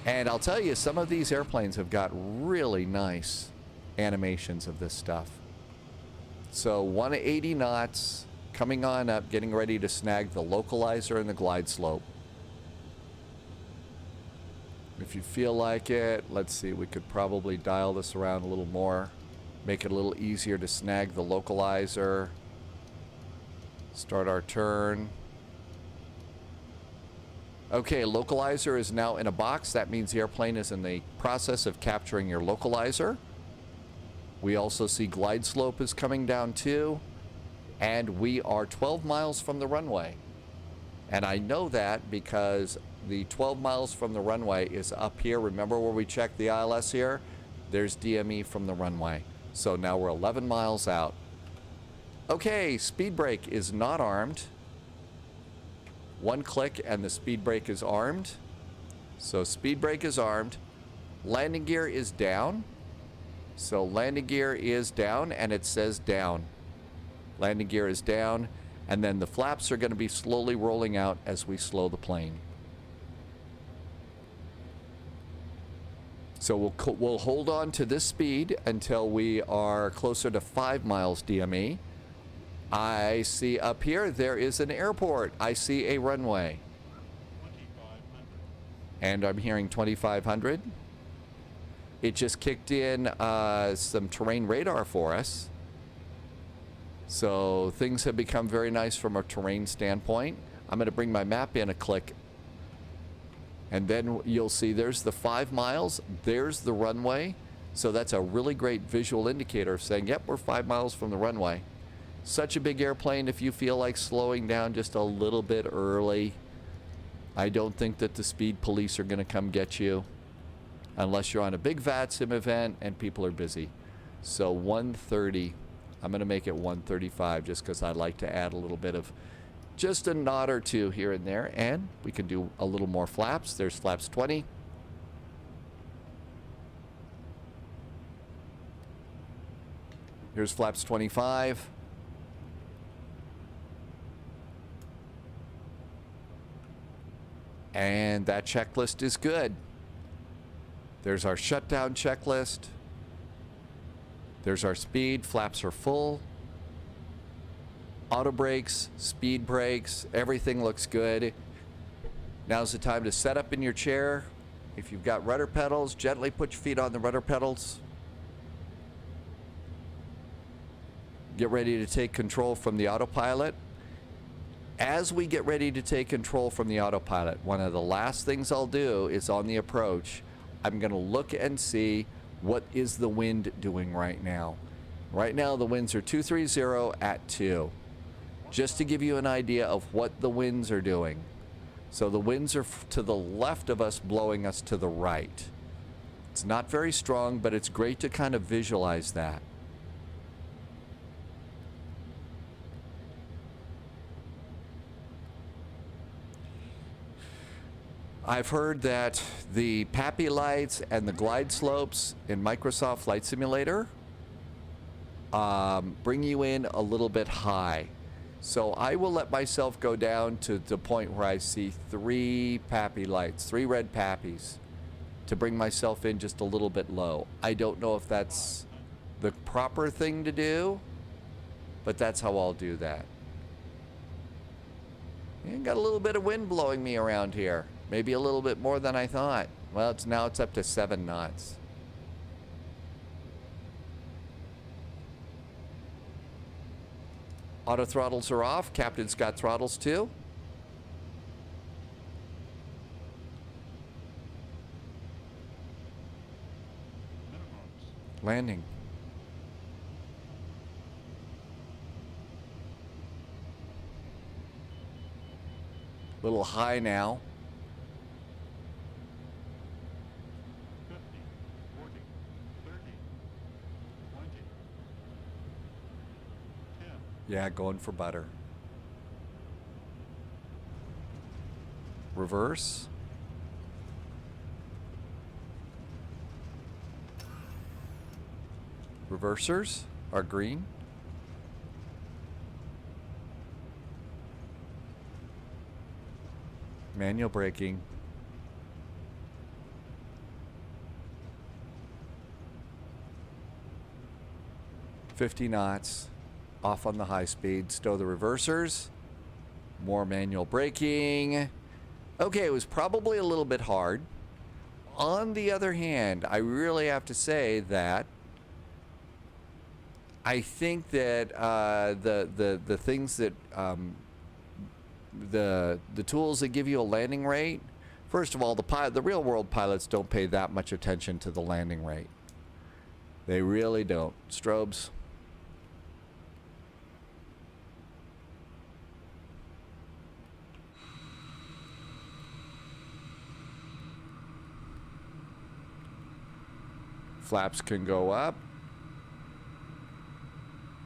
And I'll tell you, some of these airplanes have got really nice animations of this stuff. So 180 knots, coming on up, getting ready to snag the localizer and the glide slope. If you feel like it, let's see, we could probably dial this around a little more, make it a little easier to snag the localizer. Start our turn. Okay, localizer is now in a box. That means the airplane is in the process of capturing your localizer. We also see glide slope is coming down too. And we are 12 miles from the runway. And I know that because the 12 miles from the runway is up here. Remember where we checked the ILS here? There's DME from the runway. So now we're 11 miles out. Okay, speed brake is not armed. One click and the speed brake is armed. So speed brake is armed. Landing gear is down. So landing gear is down and it says down. Landing gear is down, and then the flaps are going to be slowly rolling out as we slow the plane. So we'll hold on to this speed until we are closer to 5 miles DME. I see up here, there is an airport. I see a runway.
2,500.
And I'm hearing 2,500. It just kicked in some terrain radar for us. So things have become very nice from a terrain standpoint. I'm going to bring my map in a click. And then you'll see there's the 5 miles. There's the runway. So that's a really great visual indicator of saying, yep, we're 5 miles from the runway. Such a big airplane, if you feel like slowing down just a little bit early, I don't think that the speed police are going to come get you unless you're on a big VATSIM event and people are busy. So 130, I'm going to make it 135 just because I like to add a little bit of just a knot or two here and there. And we can do a little more flaps. There's flaps 20. Here's flaps 25. And that checklist is good. There's our shutdown checklist. There's our speed. Flaps are full. Auto brakes, speed brakes, everything looks good. Now's the time to set up in your chair. If you've got rudder pedals, gently put your feet on the rudder pedals. Get ready to take control from the autopilot. As we get ready to take control from the autopilot, one of the last things I'll do is on the approach, I'm going to look and see what is the wind doing right now. Right now the winds are 230 at 2. Just to give you an idea of what the winds are doing. So the winds are to the left of us, blowing us to the right. It's not very strong, but it's great to kind of visualize that. I've heard that the PAPI lights and the glide slopes in Microsoft Flight Simulator bring you in a little bit high. So I will let myself go down to the point where I see 3 PAPI lights, 3 red PAPIs, to bring myself in just a little bit low. I don't know if that's the proper thing to do, but that's how I'll do that. And got a little bit of wind blowing me around here. Maybe a little bit more than I thought. Well, now it's up to 7 knots. Auto throttles are off. Captain's got throttles too.
Minimums.
Landing. Little high now.
50, 40, 30, 20, 10.
Yeah, going for butter. Reverse. Reversers are green. Manual braking. $50 knots. Off on the high speed. Stow the reversers. More manual braking. Okay, it was probably a little bit hard. On the other hand, I really have to say that I think that the things that the tools that give you a landing rate, first of all, the real world pilots don't pay that much attention to the landing rate. They really don't. Strobes. Flaps can go up.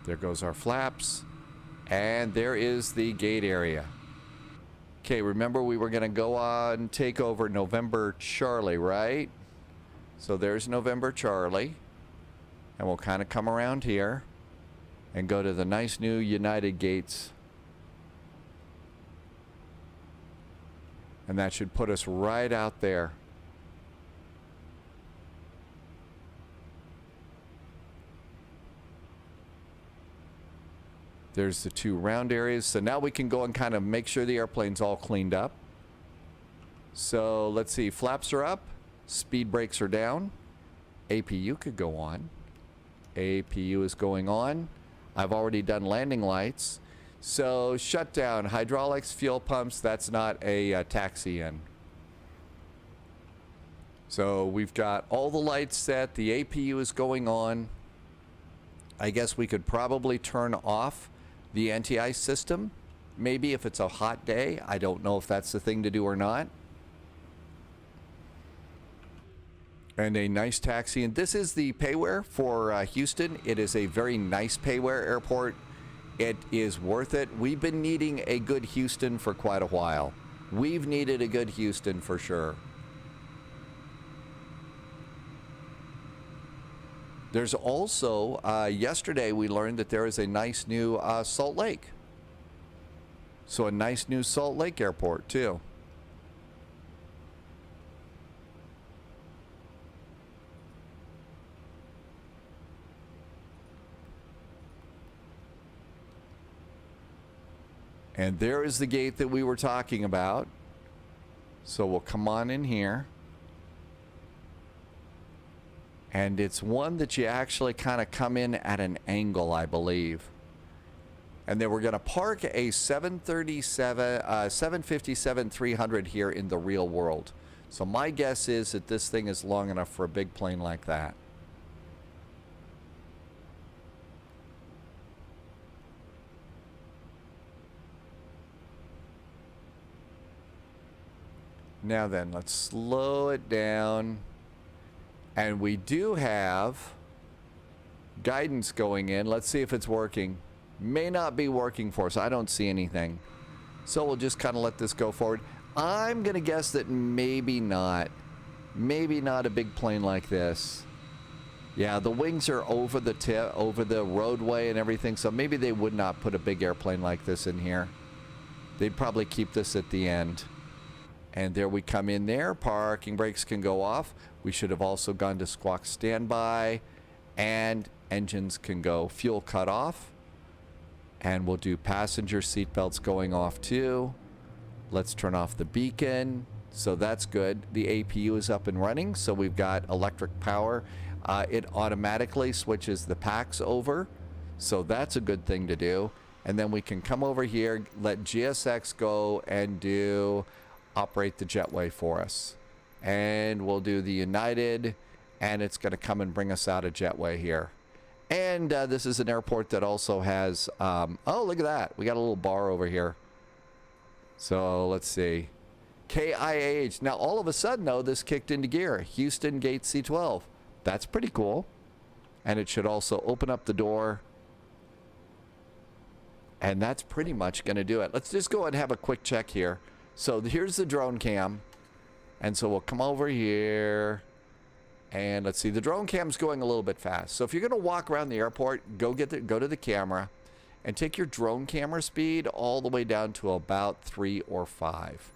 There goes our flaps. And there is the gate area. Okay, remember we were going to go on takeover November Charlie, right? So there's November Charlie. And we'll kind of come around here and go to the nice new United gates. And that should put us right out there. There's the two round areas. So now we can go and kind of make sure the airplane's all cleaned up. So let's see, flaps are up, speed brakes are down, APU could go on. APU is going on. I've already done landing lights. So shutdown, hydraulics, fuel pumps, that's not a taxi in. So we've got all the lights set, the APU is going on. I guess we could probably turn off the anti-ice system. Maybe if it's a hot day. I don't know if that's the thing to do or not. And a nice taxi. And this is the payware for Houston. It is a very nice payware airport. It is worth it. We've been needing a good Houston for quite a while. We've needed a good Houston for sure. There's also, yesterday we learned that there is a nice new Salt Lake. So a nice new Salt Lake airport too. And there is the gate that we were talking about. So we'll come on in here. And it's one that you actually kind of come in at an angle, I believe. And then we're going to park a 757-300 here in the real world. So my guess is that this thing is long enough for a big plane like that. Now then, let's slow it down. And we do have guidance going in. Let's see if it's working. May not be working for us. I don't see anything. So we'll just kind of let this go forward. I'm going to guess that maybe not. Maybe not a big plane like this. Yeah, the wings are over the tip, over the roadway and everything. So maybe they would not put a big airplane like this in here. They'd probably keep this at the end. And there we come in there. Parking brakes can go off. We should have also gone to squawk standby. And engines can go fuel cut off. And we'll do passenger seatbelts going off too. Let's turn off the beacon. So that's good. The APU is up and running. So we've got electric power. It automatically switches the packs over. So that's a good thing to do. And then we can come over here, let GSX go and do... operate the jetway for us. And we'll do the United, and it's going to come and bring us out of jetway here. And this is an airport that also has, oh, look at that. We got a little bar over here. So let's see. KIAH. Now, all of a sudden, though, this kicked into gear. Houston Gate C12. That's pretty cool. And it should also open up the door. And that's pretty much going to do it. Let's just go ahead and have a quick check here. So here's the drone cam. And so we'll come over here. And let's see, the drone cam's going a little bit fast. So if you're going to walk around the airport, go to the camera and take your drone camera speed all the way down to about 3 or 5.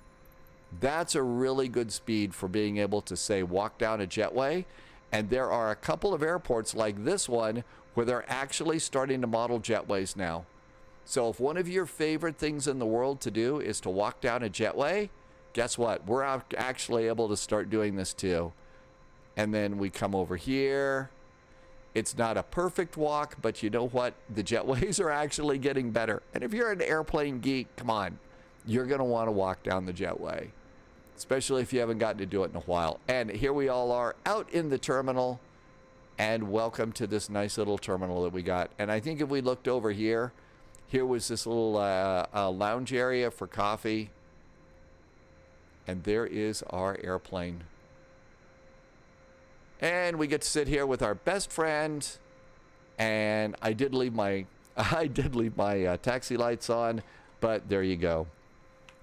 That's a really good speed for being able to, say, walk down a jetway. And there are a couple of airports like this one where they're actually starting to model jetways now. So if one of your favorite things in the world to do is to walk down a jetway, guess what? We're actually able to start doing this too. And then we come over here. It's not a perfect walk, but you know what? The jetways are actually getting better. And if you're an airplane geek, come on. You're going to want to walk down the jetway, especially if you haven't gotten to do it in a while. And here we all are out in the terminal. And welcome to this nice little terminal that we got. And I think if we looked over here, here was this little lounge area for coffee. And there is our airplane. And we get to sit here with our best friend. And I did leave my taxi lights on, but there you go.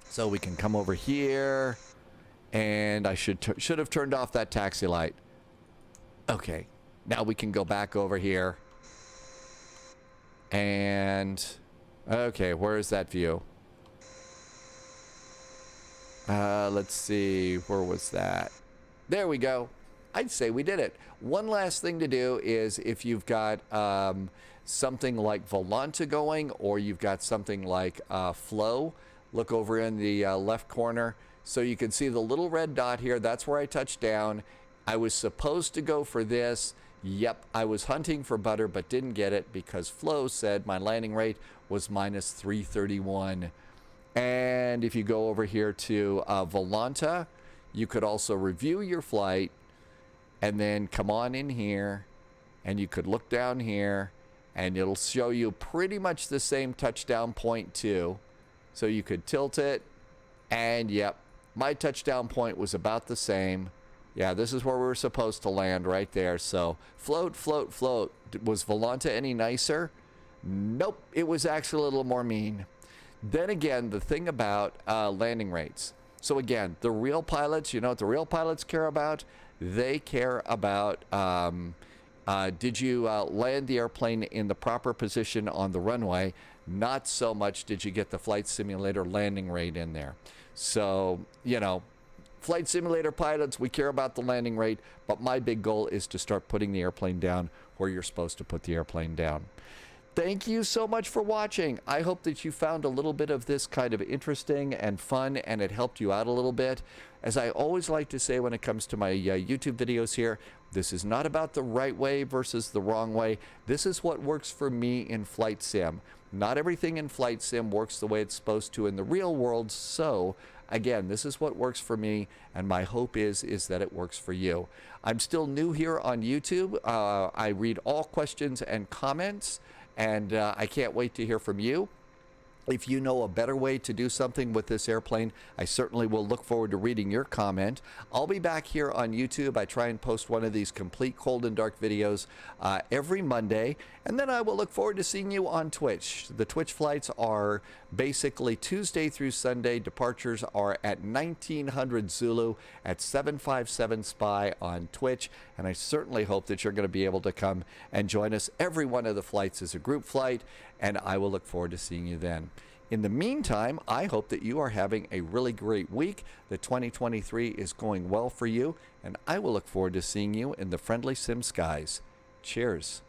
So we can come over here, and I should have turned off that taxi light. Okay, now we can go back over here. And okay, where is that view? Let's see, where was that? There we go. I'd say we did it. One last thing to do is if you've got something like Volanta going, or you've got something like Flow, look over in the left corner. So you can see the little red dot here. That's where I touched down. I was supposed to go for this. Yep, I was hunting for butter, but didn't get it because Flow said my landing rate was minus 331. And if you go over here to Volanta, you could also review your flight and then come on in here, and you could look down here, and it'll show you pretty much the same touchdown point too. So you could tilt it, and yep, my touchdown point was about the same. Yeah, this is where we were supposed to land right there. So float, float, float. Was Volanta any nicer? Nope, it was actually a little more mean. Then again, the thing about landing rates. So again, the real pilots, you know what the real pilots care about? They care about did you land the airplane in the proper position on the runway? Not so much did you get the flight simulator landing rate in there. So, you know, flight simulator pilots, we care about the landing rate, but my big goal is to start putting the airplane down where you're supposed to put the airplane down. Thank you so much for watching. I hope that you found a little bit of this kind of interesting and fun, and it helped you out a little bit. As I always like to say when it comes to my YouTube videos here, this is not about the right way versus the wrong way. This is what works for me in flight sim. Not everything in flight sim works the way it's supposed to in the real world. So again, this is what works for me, and my hope is that it works for you. I'm still new here on YouTube. I read all questions and comments, and I can't wait to hear from you. If you know a better way to do something with this airplane, I certainly will look forward to reading your comment. I'll be back here on YouTube. I try and post one of these complete cold and dark videos every Monday, and then I will look forward to seeing you on Twitch. The Twitch flights are basically Tuesday through Sunday. Departures are at 1900 Zulu at 757 Spy on Twitch, and I certainly hope that you're going to be able to come and join us. Every one of the flights is a group flight, and I will look forward to seeing you then. In the meantime, I hope that you are having a really great week, that 2023 is going well for you, and I will look forward to seeing you in the friendly sim skies. Cheers.